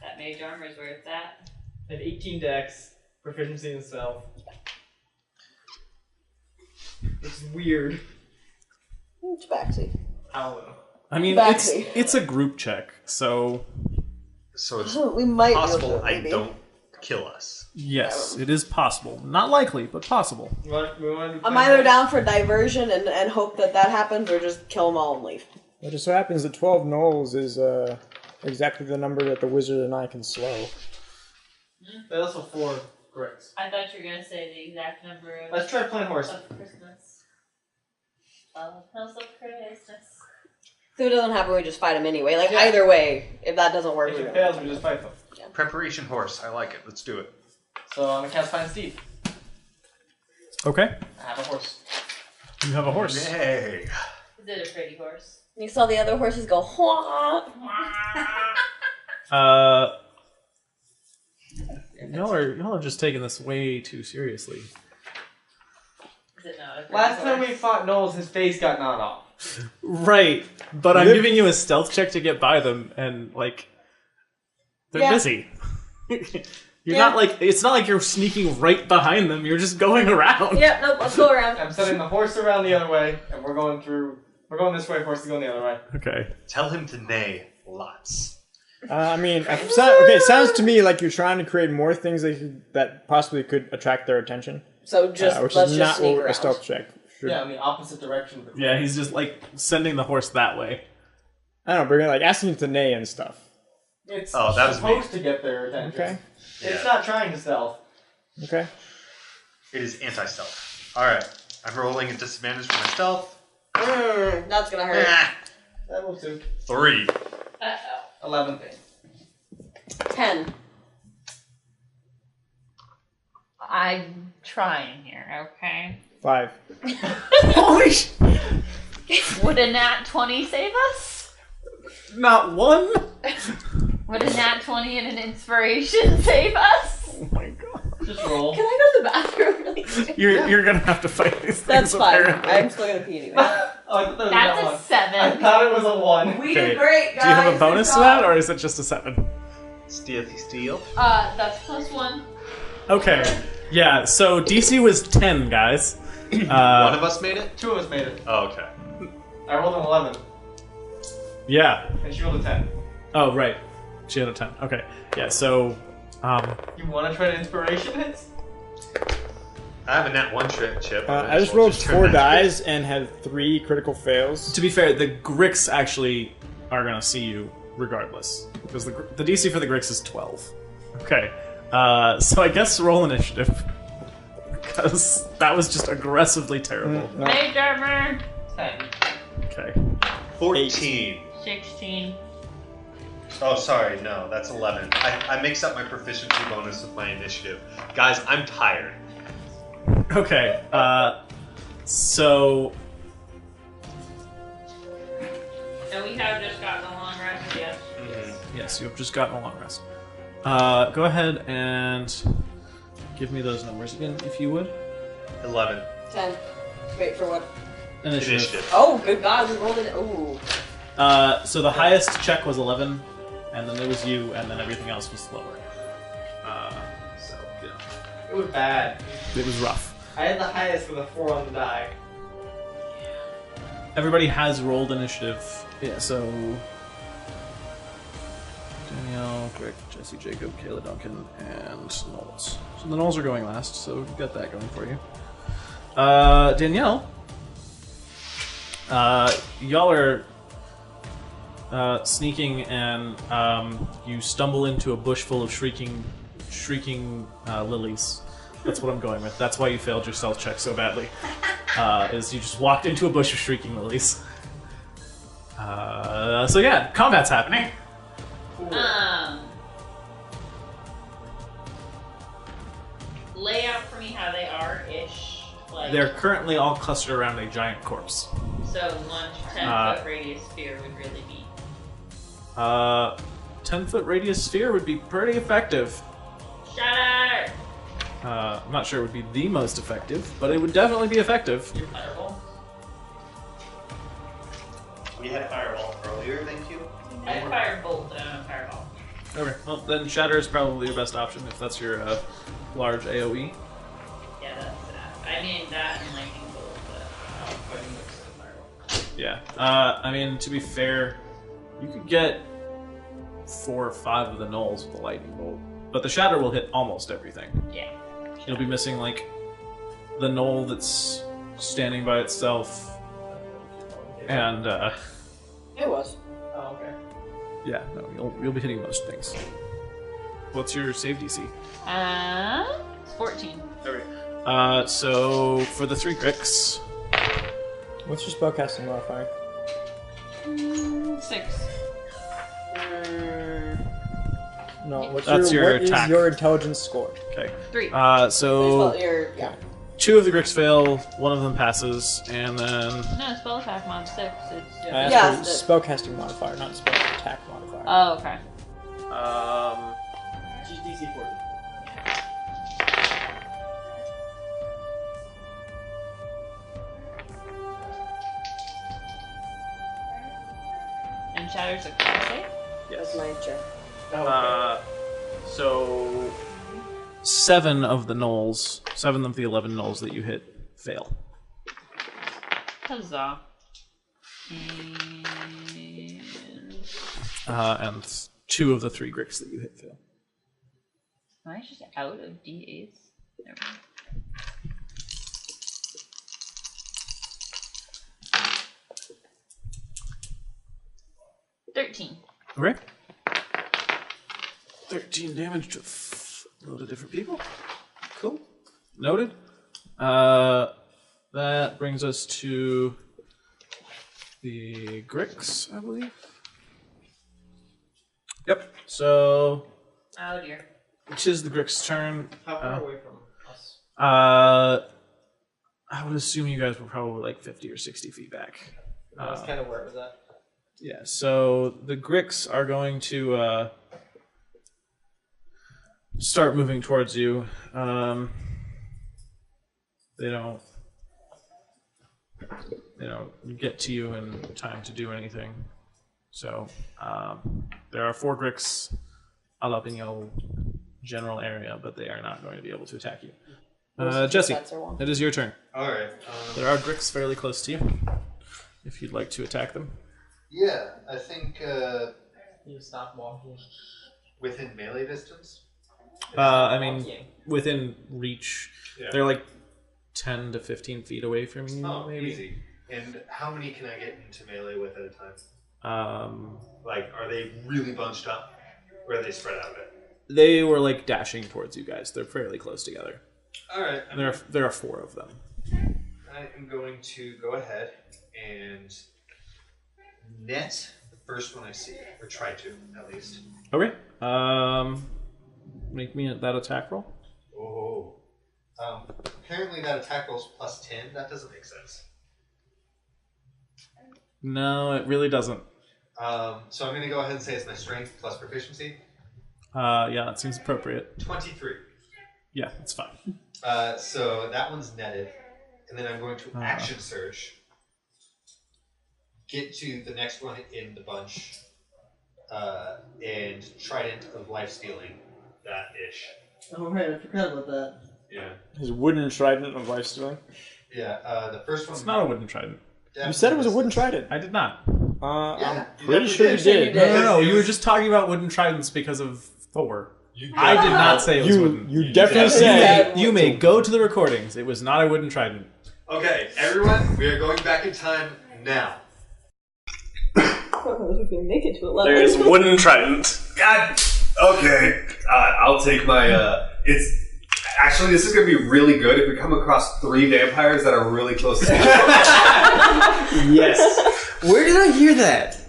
That mage armor is where it's at. I have 18 dex, proficiency in stealth. It's weird. It's backseat. I don't know. I mean, Backseat. it's a group check, so So it's We might be able possible to, I maybe. don't kill us. yes, it is possible. Not likely, but possible. We want to I'm either down for diversion and hope that happens, or just kill them all and leave. It just so happens that 12 Knolls is exactly the number that the wizard and I can slow. There's also 4 bricks. I thought you were gonna say the exact number of, Let's try playing horse. of Christmas. 12 hills of Christmas. If it doesn't happen, we just fight them anyway. Like, Yeah. either way, if that doesn't work, If we it don't. fails, we just fight them. Preparation horse. I like it. Let's do it. So I'm gonna cast Find Steed. Okay, I have a horse. you have a horse. Hey. Is it a pretty horse? You saw the other horses go, Hwah! Y'all are just taking this way too seriously. Is it not a pretty Last time we horse? fought Knowles, his face got gnawed off. Right, but I'm Live- giving you a stealth check to get by them, and like they're Yeah. busy. You're Yeah. not like it's not like you're sneaking right behind them. You're just going around. Yep, nope, let's go around. I'm setting the horse around the other way, and we're going this way, horse is going the other way. Okay. Tell him to neigh lots. I mean, it sounds to me like you're trying to create more things that possibly could attract their attention. So just, Which let's is just not sneak what a around. stealth check should. Yeah, in the opposite direction. Of the Yeah, he's just like sending the horse that way. I don't know, but like asking to neigh and stuff. It's Oh, that was me. supposed to get their attention. Okay. It's Yeah. not trying to stealth. Okay. It is anti-stealth. Alright. I'm rolling a disadvantage for my stealth. That's gonna hurt. Ah, That will do. 3. Uh-oh. 11. 10. I'm trying here, okay? 5. Holy sh! Would a nat 20 save us? Not one. Would a nat 20 and an inspiration save us? Oh my god. Just roll. Can I go to the bathroom really quick? You're gonna have to fight these things. That's fine. apparently. I'm still gonna pee anyway. Oh, I thought that was That's that a one. 7. I thought it was a 1. We Okay. did great, guys. Do you have a Good bonus to job. that, or is it just a 7? Steal. That's +1. Okay. Yeah. So DC was 10, guys. One of us made it? 2 of us made it. Oh, okay. I rolled an 11, Yeah. and she rolled a 10. Oh, right. She had a 10. Okay. Yeah. So, You want to try to inspiration it? I have a nat 1 chip. I just rolled 4 dice and had 3 critical fails. to be fair, the Grix actually are gonna see you regardless because the DC for the Grix is 12. Okay. So I guess roll initiative because that was just aggressively terrible. No. Mage armor. 10. Okay. 14. 16. Oh, sorry. No, that's 11. I mixed up my proficiency bonus with my initiative. Guys, I'm tired. Okay. So And we have just gotten a long rest, yes. yes, you've just gotten a long rest. Go ahead and give me those numbers again, if you would. 11. 10. Wait, for what? Initiative. Oh, good God, we rolled it. Ooh. So the highest check was 11. and then there was you, and then everything else was slower. So, yeah. It was bad. It was rough. I had the highest with a 4 on the die. Everybody has rolled initiative. Yeah, so... Danielle, Greg, Jesse, Jacob, Kayla, Duncan, and Knolls. So the Knolls are going last, so we've got that going for you. Danielle, y'all are sneaking, and you stumble into a bush full of shrieking lilies. That's what I'm going with. That's why you failed your stealth check so badly. Is you just walked into a bush of shrieking lilies. So yeah, combat's happening. Lay out for me how they are-ish. Like, They're currently all clustered around a giant corpse. so lunge 10-foot radius sphere would really be. 10-foot radius sphere would be pretty effective. Shatter! I'm not sure it would be the most effective, but it would definitely be effective. Your fireball? We had fireball earlier, thank you. I had firebolt, but I don't have fireball. Okay, well then Shatter is probably your best option if that's your large AoE. Yeah, that's that. I mean that and lightning bolt, but fighting looks like fireball. Yeah. I mean, to be fair, you could get 4 or 5 of the Knolls with the lightning bolt, but the Shatter will hit almost everything. Yeah. You'll be missing like the Knoll that's standing by itself, and It was. Oh, okay. yeah, no, you'll be hitting most things. What's your save DC? It's 14. Okay. So for the 3 Gricks, What's your spellcasting modifier? 6. No, what That's your is attack. your intelligence score? okay. 3. So Yeah. 2 of the Gricks fail, 1 of them passes, and then No, spell attack mod 6. It's I just... asked Yeah, for the- spellcasting modifier, not spell attack modifier. Oh, okay. She's DC 40. And Shatter's a con save? That's my check. So 7 of the Knolls, 7 of the 11 Knolls that you hit fail. Huzzah. And 2 of the 3 Gricks that you hit fail. Am I just out of D8s? Never mind. $13. Okay. 13 damage to a load of different people. Cool. Noted. That brings us to the Gricks, I believe. Yep. So Oh dear. it is the Gricks' turn. How far away from us? I would assume you guys were probably like 50 or 60 feet back. That's kind of where it was at. Yeah, so the Gricks are going to start moving towards you. They don't get to you in time to do anything. So there are 4 Gricks all up in your general area, but they are not going to be able to attack you. Jesse, it is your turn. Alright. There are Gricks fairly close to you, if you'd like to attack them. Yeah, I think You stop walking. within melee distance. I mean, within reach. Yeah. They're like 10 to 15 feet away from you, Oh, maybe. easy. And how many can I get into melee with at a time? Like, are they really bunched up? Or are they spread out a bit? They were like dashing towards you guys. They're fairly close together. Alright. There are 4 of them. I am going to go ahead and net the first one I see. Or try to, at least. Okay. Make me that attack roll. Oh. Apparently that attack roll's plus 10. That doesn't make sense. No, it really doesn't. So I'm going to go ahead and say it's my strength plus proficiency. Yeah, that seems appropriate. 23. Yeah, it's fine. So that one's netted. And then I'm going to action surge. Get to the next one in the bunch. and Trident of Life Stealing, that ish. Oh right, I forgot about that. Yeah. His wooden trident of life stealing. Yeah. The first one. It's not a wooden trident. You said it was a wooden trident. I did not. I'm pretty sure you did. No. You were just talking about wooden tridents because of Thor. I did not say it was wooden. You definitely said. You may go to the recordings. It was not a wooden trident. Okay, everyone, we are going back in time now. There's wooden trident. God. Okay. I'll take my. It's actually this is gonna be really good if we come across 3 vampires that are really close to. Yes. Where did I hear that?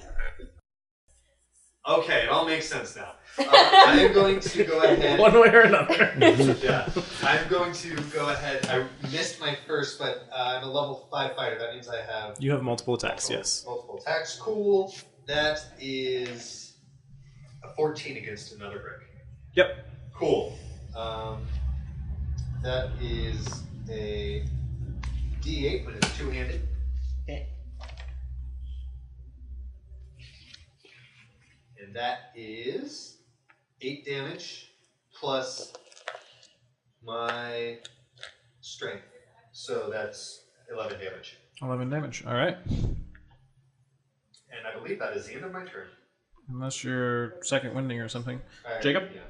Okay, it all makes sense now. I am going to go ahead. One way or another. Yeah, I'm going to go ahead. I missed my first, but I'm a level 5 fighter. That means I have. You have multiple attacks. Yes. Multiple attacks. Cool. That is a 14 against another brick. Yep. Cool. That is a D8, but it's two-handed. Okay. And that is 8 damage plus my strength. So that's 11 damage. 11 damage. All right. And I believe that is the end of my turn. Unless you're second winding or something. Right. Jacob? Yeah.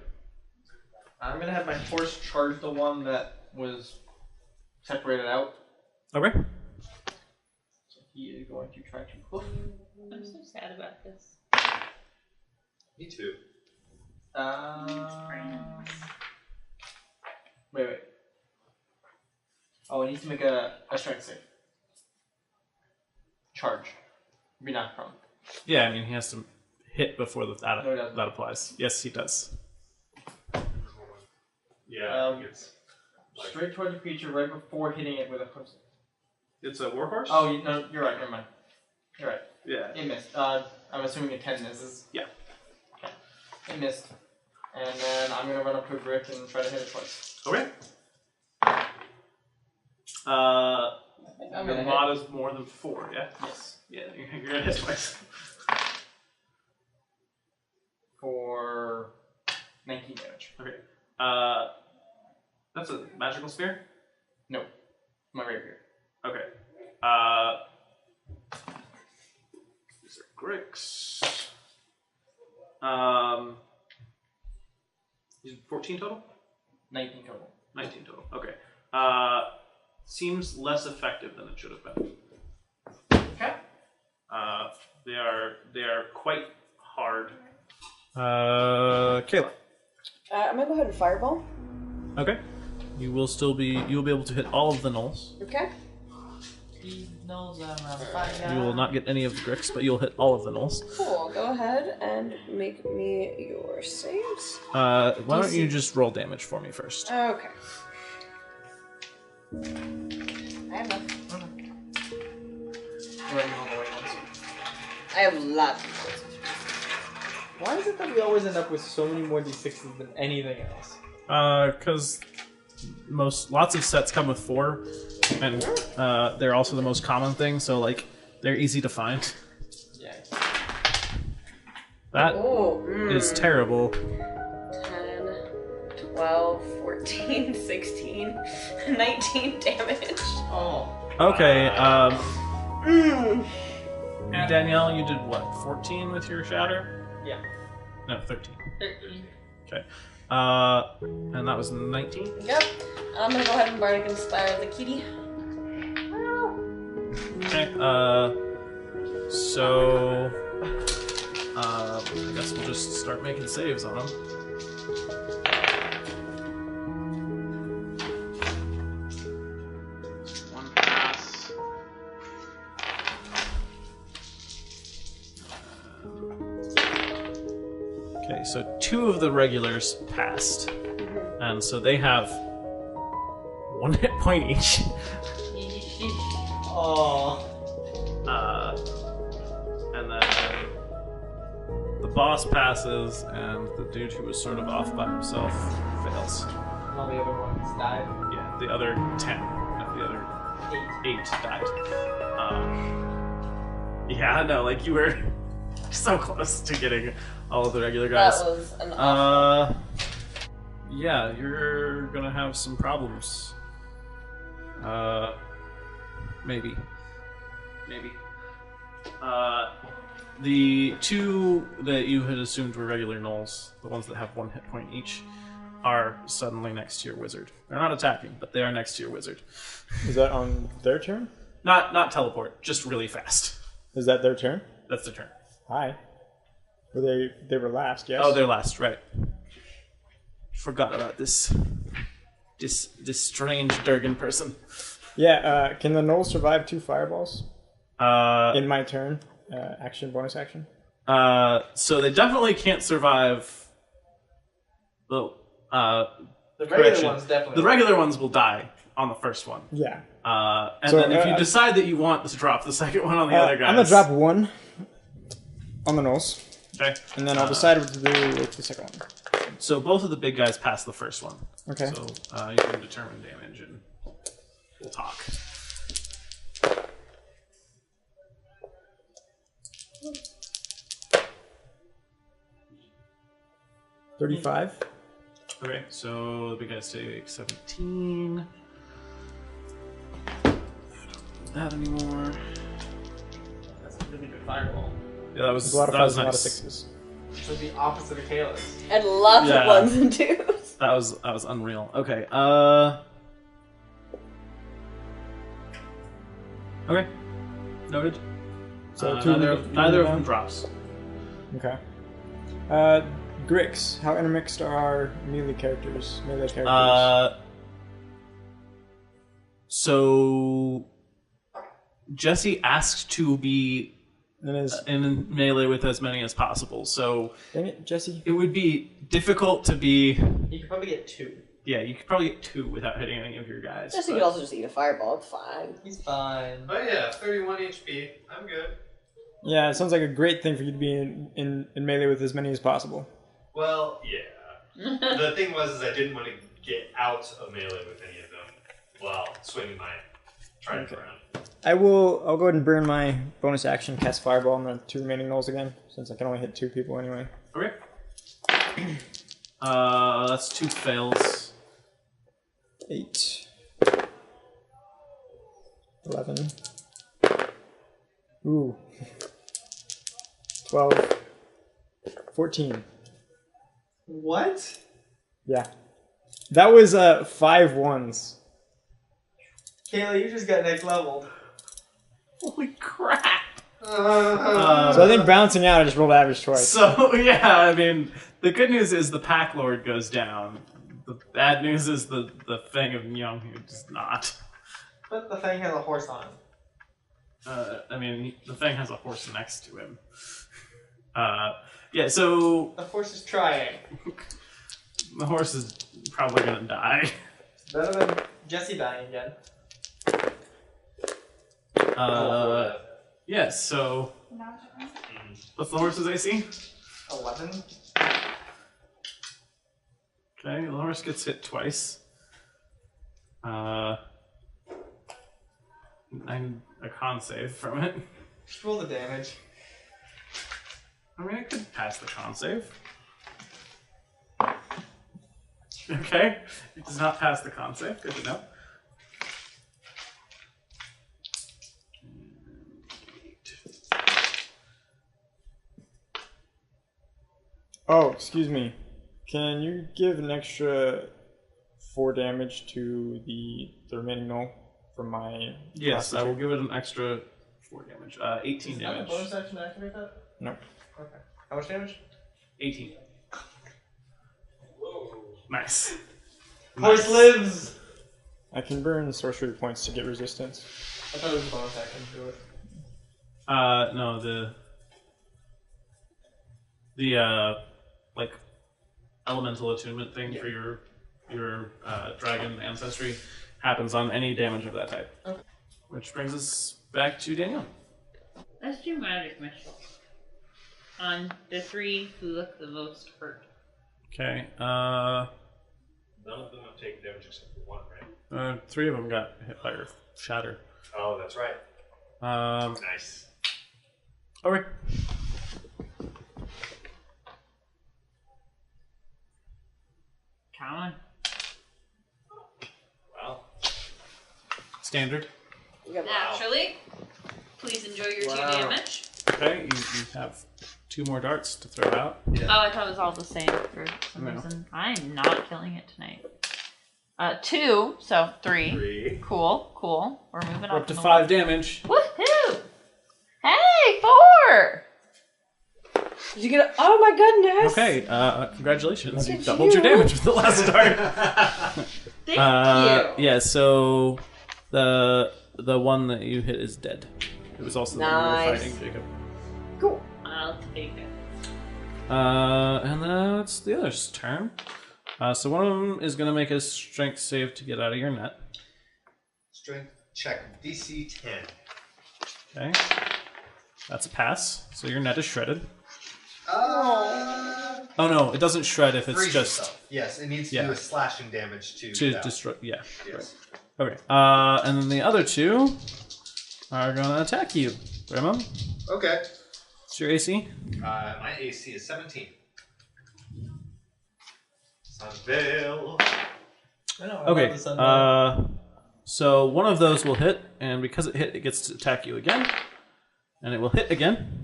I'm gonna have my horse charge the one that was separated out. Okay. So he is going to try to hoof. I'm so sad about this. Me too. Wait. Oh, it needs to make a strength save. Charge. Be knocked prone. Yeah, I mean, he has to hit before No, he doesn't. that applies. Yes, he does. Yeah. It's Straight towards the creature right before hitting it with a hoof. It's a warhorse? Oh, no, you're right. Never mind. You're right. Yeah. It missed. I'm assuming a 10 misses. Yeah. Okay. It missed. And then I'm gonna run up to a brick and try to hit it twice. Okay. I'm Your gonna mod is more than 4, yeah? Yes. Yeah, you're gonna hit twice. For 19 damage. Okay. That's a magical sphere? No. My rapier. Okay. These are Grix. You did 14 total? 19 total. 19 total. Okay. Seems less effective than it should have been. Okay. They are quite hard. Kayla. I'm gonna go ahead and fireball. Okay. You will be able to hit all of the Knolls. Okay. He knows I'm on fire. You will not get any of the Grix, but you'll hit all of the Knolls. Cool. Go ahead and make me your saves. Why don't you just roll damage for me first? Okay. I have enough. I have lots of those. Why is it that we always end up with so many more d6s than anything else? Because lots of sets come with 4, and they're also the most common thing, so like they're easy to find. Yeah. That is terrible. 10, 12, 14, 16, 19 damage. Oh. Okay. Danielle, you did what? 14 with your shatter? Yeah. No, 13. Okay. And that was 19? Yep. I'm gonna go ahead and Bardic Inspire the kitty. Okay. So I guess we'll just start making saves on them. One pass. Okay, so 2 of the regulars passed. And so they have 1 hit point each. Oh. And then the boss passes, and the dude who was sort of off by himself fails. All the other ones died. Yeah, the other 10, no, the other 8 died. Yeah, no, like you were So close to getting all of the regular guys. That was an awful. Yeah, you're gonna have some problems. Maybe. The two that you had assumed were regular gnolls, the ones that have 1 hit point each, are suddenly next to your wizard. They're not attacking, but they are next to your wizard. Is that on their turn? Not teleport, just really fast. Is that their turn? That's their turn. Hi. Were they were last, yes? Oh, they're last, right. Forgot about this strange Durgan person. Yeah, can the Knoll survive 2 fireballs? In my turn? Bonus action? So they definitely can't survive the regular ones definitely. The regular ones will die on the first one. Yeah. And then if you decide that you want to drop the second one on the other guys... I'm going to drop 1 on the Knolls. Okay. And then I'll decide what to do with the second one. So both of the big guys pass the first one. Okay. So you can determine damage and we'll talk. $35. Okay, so the big guys take 17. Don't need that anymore. That's a really good fireball. Yeah, that was a lot of that fives was and a lot of nice. 6s. It's like the opposite of Kayla's. And lots of 1s and 2s. That was unreal. Okay, okay. Noted. So neither of them drops. Okay. Grix, how intermixed are melee characters? So Jesse asked to be in melee with as many as possible. So dang it, Jesse. It would be difficult to be. You could probably get 2. Yeah, you could probably get 2 without hitting any of your guys. Jesse could also just eat a fireball. It's fine. He's fine. Oh yeah, 31 HP. I'm good. Yeah, it sounds like a great thing for you to be in melee with as many as possible. Well, yeah. The thing was, I didn't want to get out of melee with any of them while swinging my trident around. I'll go ahead and burn my bonus action, cast fireball on the 2 remaining Knolls again, since I can only hit 2 people anyway. Okay. That's 2 fails. 8. 11. Ooh. 12. 14. What? Yeah. That was 5 1s. Kayla, you just got next leveled. Holy crap! So I think balancing out, I just rolled average twice. So, yeah, I mean, the good news is the Pack Lord goes down. The bad news is the Fang of Myung, who does not. But the thing has a horse on it. I mean, the Fang has a horse next to him. Yeah, so... The horse is trying. The horse is probably gonna die. Better than Jesse dying again. Yeah, so... What's the horse's AC? 11. Okay, the horse gets hit twice. I need a con save from it. Just roll the damage. I mean, I could pass the con save. Okay, it does not pass the con save. Good to know. Oh, excuse me. Can you give an extra 4 damage to the remaining Knoll from my... Yes, I will give it an extra 4 damage. 18 Is damage. that a bonus action to activate that? Nope. Okay. How much damage? 18. Whoa. Nice. Horse lives! I can burn sorcery points to get resistance. I thought it was a bonus action to do it. No, the like elemental attunement thing for your dragon ancestry happens on any damage of that type. Okay. Which brings us back to Danielle. Let's do magic missiles on the 3 who look the most hurt. Okay. None of them have taken damage except for 1, right? 3 of them got hit by your shatter. Oh, that's right. Nice. Okay. Come on. Well, Standard. Naturally. Please enjoy your 2 damage. Okay, you have 2 more darts to throw out. Oh, I thought it was all the same for some reason. I'm not killing it tonight. 2, so 3. Cool. We're moving We're up up to the 5 damage. Woohoo! Hey, 4! Did you get? Oh my goodness! Okay, congratulations. You at doubled your you. damage with the last dart. Thank you. Yeah, so the one that you hit is dead. It was also the one you were Nice. fighting, Jacob. Cool. I'll take it. And that's the other's turn. So one of them is going to make a strength save to get out of your net. strength check DC 10. Okay. That's a pass. So your net is shredded. Uh, Oh no, it doesn't shred if it's freeze just itself. Yes, it needs to Yeah. do a slashing damage to that. destroy. Yeah. Yes. Okay. And then the other 2 are going to attack you. Grandma, Okay. what's your AC? My AC is 17. Sunveil. Okay. So one of those will hit, and because it hit, it gets to attack you again, and it will hit again.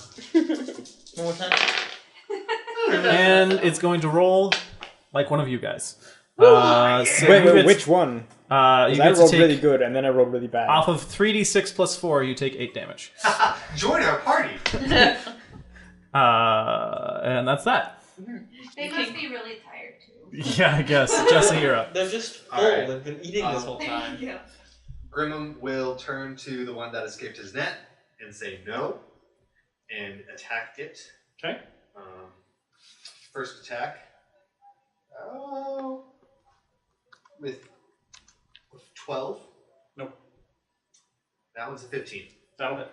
One more time. And it's going to roll like one of you guys. So Wait, you get- which one? you 'Cause get I to rolled take really good, and then I rolled really bad. off of 3d6 plus 4. You take 8 damage. Join our party. And that's that. They must be really tired too. Yeah, I guess. Jesse, you're up. They're just full. Alright. They've been eating this whole time. Yeah. Grimmum will turn to the one that escaped his net and say no, and attack it. Okay. First attack. Oh, with 12. Nope. That one's a 15. That'll hit.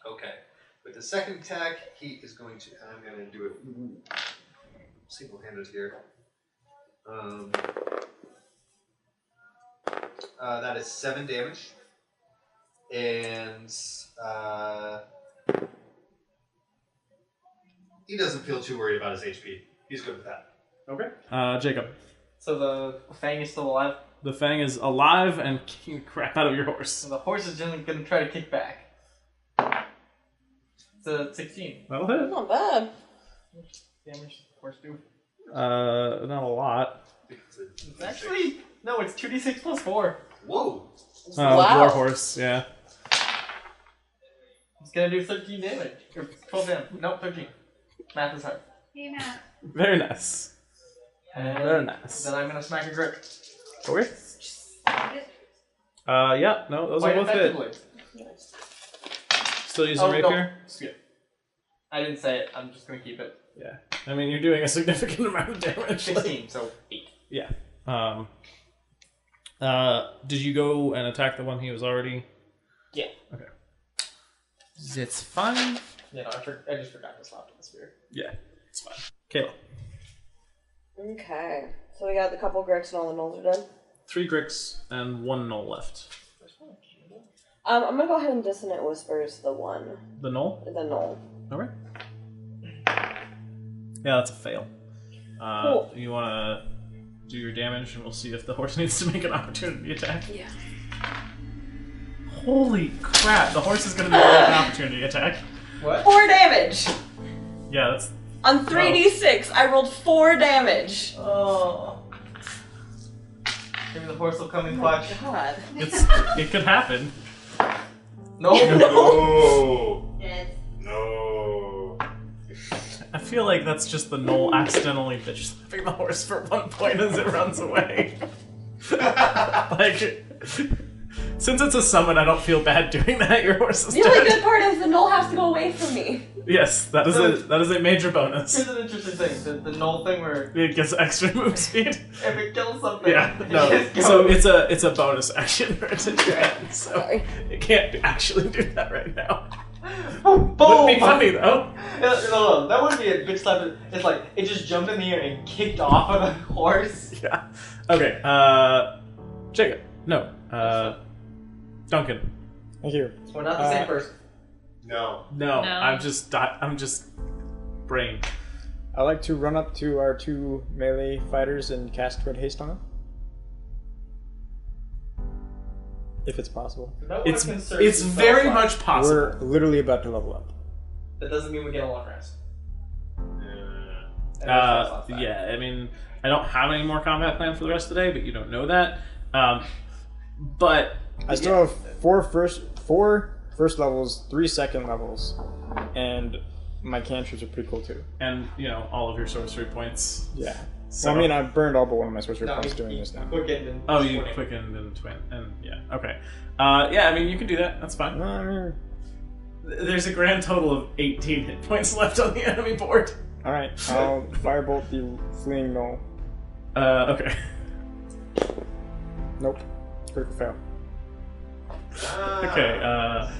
Okay. With the second attack, he is going to. I'm going to do it single-handed here. That is 7 damage, and he doesn't feel too worried about his HP. He's good with that. Okay. Jacob. So the Fang is still alive. The Fang is alive and kicking the crap out of your horse. So the horse is going to try to kick back. It's a 16. That'll hit. Not bad. Damage does the horse do? Not a lot. It's actually no. It's 2d6 plus 4. Whoa! Wow. War horse, yeah. It's gonna do 13 damage. Or 12 damage. No, 13. Math is hard. Hey Matt. Very nice. And Very nice. then I'm gonna smack a grip. Okay. Yeah, no, those Quite are both hit. effectively. Still using Oh, rapier? no. Skip. I didn't say it. I'm just gonna keep it. Yeah. I mean, you're doing a significant amount of damage. 16, so 8. Yeah. Did you go and attack the one he was already? Yeah. Okay. It's fine. You know, I just forgot to slap the spear. Yeah, it's fine. Kayla. Okay. So we got the couple Gricks and all the Knolls are dead. 3 Gricks and 1 Knoll left. I'm gonna go ahead and Dissonant Whispers the one. The Knoll? The Knoll. Okay. Yeah, that's a fail. Cool. You want to do your damage, and we'll see if the horse needs to make an opportunity attack. Yeah. Holy crap! The horse is going to make an opportunity attack. What? 4 damage! Yeah, that's. On 3d6, I rolled 4 damage. Oh. Maybe the horse will come in clutch. God. It could happen. No. No! Yes. No! I feel like that's just the Knoll accidentally bitch slapping the horse for 1 point as it runs away. Like, since it's a summon, I don't feel bad doing that. Your horse is The only dead. good part is the Knoll has to go away from me. Yes, that is a major bonus. Here's an interesting thing: the Knoll thing where It gets extra move speed. if it kills something, Yeah, it no. just So goes. it's a bonus action for it to do that. So Sorry. it can't actually do that right now. Boom! Wouldn't be funny though. No, that wouldn't be a bitch slap. It's like it just jumped in the air and kicked off of the horse. Yeah. Okay. Jacob. No. Duncan. Thank you. We're not the same person. No. No. No. I'm just brain. I like to run up to our 2 melee fighters and cast Twin Haste on them. If it's possible. It's very much possible. We're literally about to level up. That doesn't mean we get a long rest. Yeah, I mean, I don't have any more combat planned for the rest of the day, but you don't know that. But I still have 4 first levels, 3 second levels, and my cantrips are pretty cool too. And, you know, all of your sorcery points. Yeah. So, well, I mean, I've burned all but one of my sorcery points doing this now. Oh, you quickened and twin, and yeah, okay. Yeah, I mean, you can do that. That's fine. No, I mean, there's a grand total of 18 hit points left on the enemy board. All right, I'll firebolt the fleeing Knoll. Okay. Nope. Critical fail. Okay,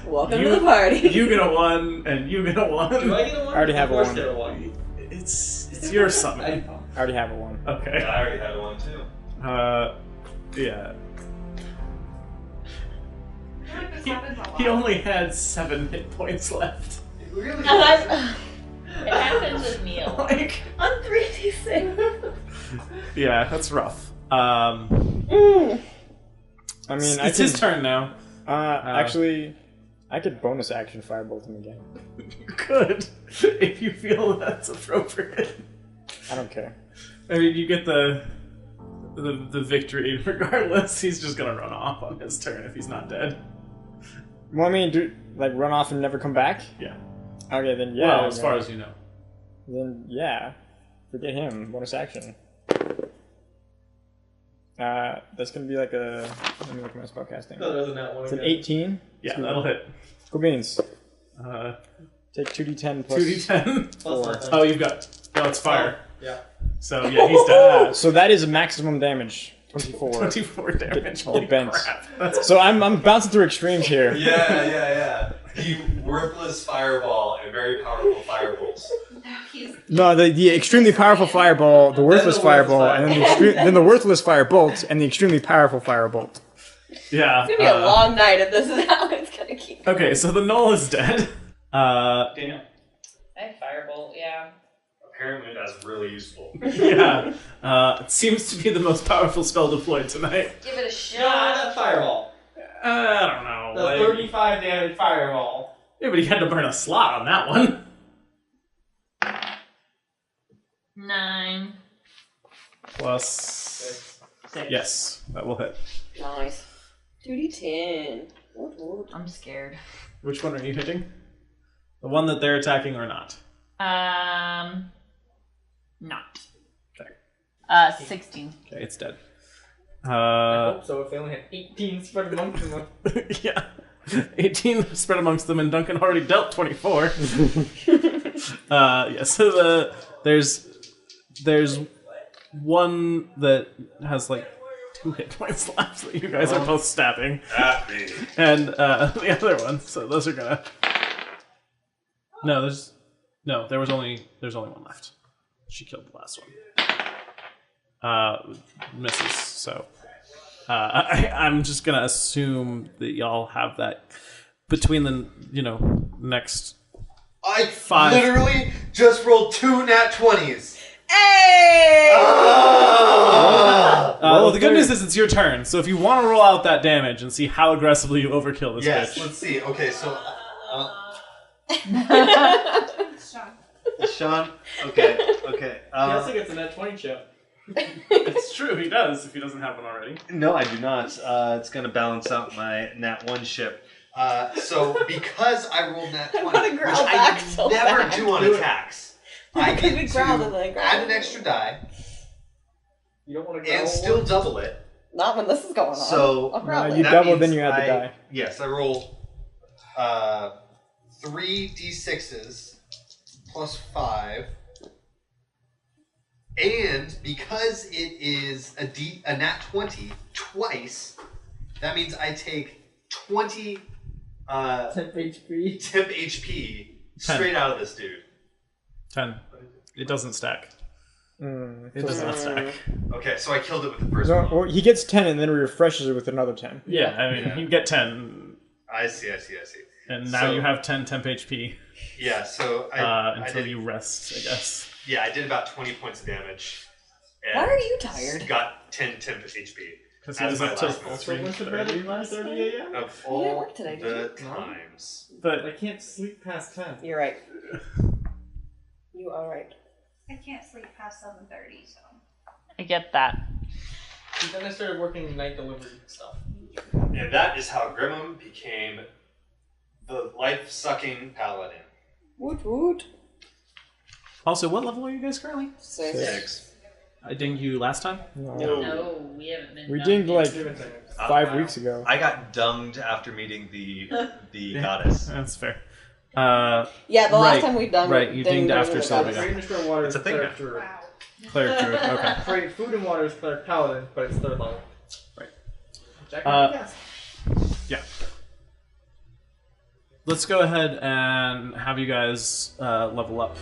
welcome to the party. You get a 1, and you get a 1. Do I get a 1? I already have a 1. Get a 1. It's your summon. I already have a 1. Okay. Yeah, I already had one too. Yeah. I feel like this happens a lot. He only had 7 hit points left. It really It does. happens with Neil. Like, On 3d6. yeah, that's rough. I mean, It's his turn now. Actually, I could bonus action firebolt him again. You could, if you feel that's appropriate. I don't care. I mean, you get the victory regardless. He's just gonna run off on his turn if he's not dead. Well, I mean, run off and never come back? Yeah. Okay, then yeah. Well, as far as you know. Then yeah. Forget him. Bonus action. That's gonna be like a. Let me look at my spellcasting. No, there isn't that one. It's an 18. Yeah, that'll hit. Cool beans. Take 2d10 plus 2d10. 4. Oh, you've got. No, it's fire. Yeah. So yeah, he's dead. So that is maximum damage. 24. 24 damage. Holy bent. crap. That's So I'm bouncing through extremes here. Yeah. The worthless fireball and very powerful firebolts. No, the extremely powerful fireball, the worthless fireball, and then the worthless firebolt, and the extremely powerful firebolt. Yeah. It's gonna be a long night if this is how it's gonna keep. Okay, so the Knoll is dead. Daniel. I have Firebolt, yeah. Apparently that's really useful. Yeah. It seems to be the most powerful spell deployed tonight. Give it a No, shot. not Fireball. I don't know. The like- 35 damage Fireball. Yeah, but he had to burn a slot on that one. 9. Plus. 6. Yes, that will hit. Nice. 2d10. I'm scared. Which one are you hitting? The one that they're attacking or not? Not. Okay. 16. Okay, it's dead. I hope so if they only had 18 spread amongst them. Yeah. 18 spread amongst them, and Duncan already dealt 24. Yeah, so there's one that has like 2 hit points left that you guys are both stabbing. At me. And the other one, so those are gonna... there's only one left. She killed the last one. Misses, so... I'm just gonna assume that y'all have that between the, next... I 5. literally just rolled 2 nat 20s. Hey! Well, the good news is it's your turn, so if you want to roll out that damage and see how aggressively you overkill this Yes, bitch. let's see. Okay, so Sean. Sean. Okay. He also gets a net 20 chip. It's true, he does, if he doesn't have one already. No, I do not. It's going to balance out my nat 1 ship. So because I rolled nat 20, wanna which growl back I so never bad. do on attacks, I Because we get growled to and then growled. add an extra die You don't want to and still double it. Not when this is going on. So I'll probably. you that double, means then you add the die. Yes, I roll 3 d6s plus 5. And because it is a nat 20 twice, that means I take 20 temp HP. temp HP straight out of this dude. 10. It doesn't stack. It does not stack. Okay, so I killed it with the first So, one. well, he gets 10 and then refreshes it with another 10. Yeah, I mean, you get 10, I see. and now So- you have 10 temp HP. Yeah, so I until did, you rest, I guess. yeah, I did about 20 points of damage. And Why are you tired? Got 10 temp HP. Because he As was my up till last move. 3:30 last night. Of You didn't all work today, did the you? times. But I can't sleep past 10. You're right. You are right. I can't sleep past 7:30, so. I get that. Then I started working night delivery stuff. And that is how Grimmum became the life-sucking paladin. Woot woot. also, what level are you guys currently? 6. I dinged you last time. No, we haven't been. We done dinged yet. like 5 weeks ago. I got dunged after meeting the goddess. That's fair. Yeah, the last time we done Right, you dinged after Free Sergey. Industrial Water It's is a thing cleric now. druid. Wow. Cleric druid. Okay. Free food and water is cleric paladin, but it's 3rd level. Right. Check out the cast. Yeah. Let's go ahead and have you guys level up.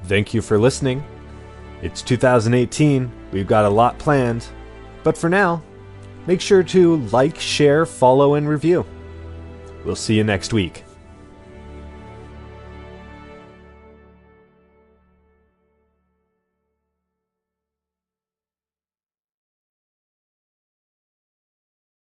Thank you for listening. It's 2018. We've got a lot planned. But for now, make sure to like, share, follow, and review. We'll see you next week.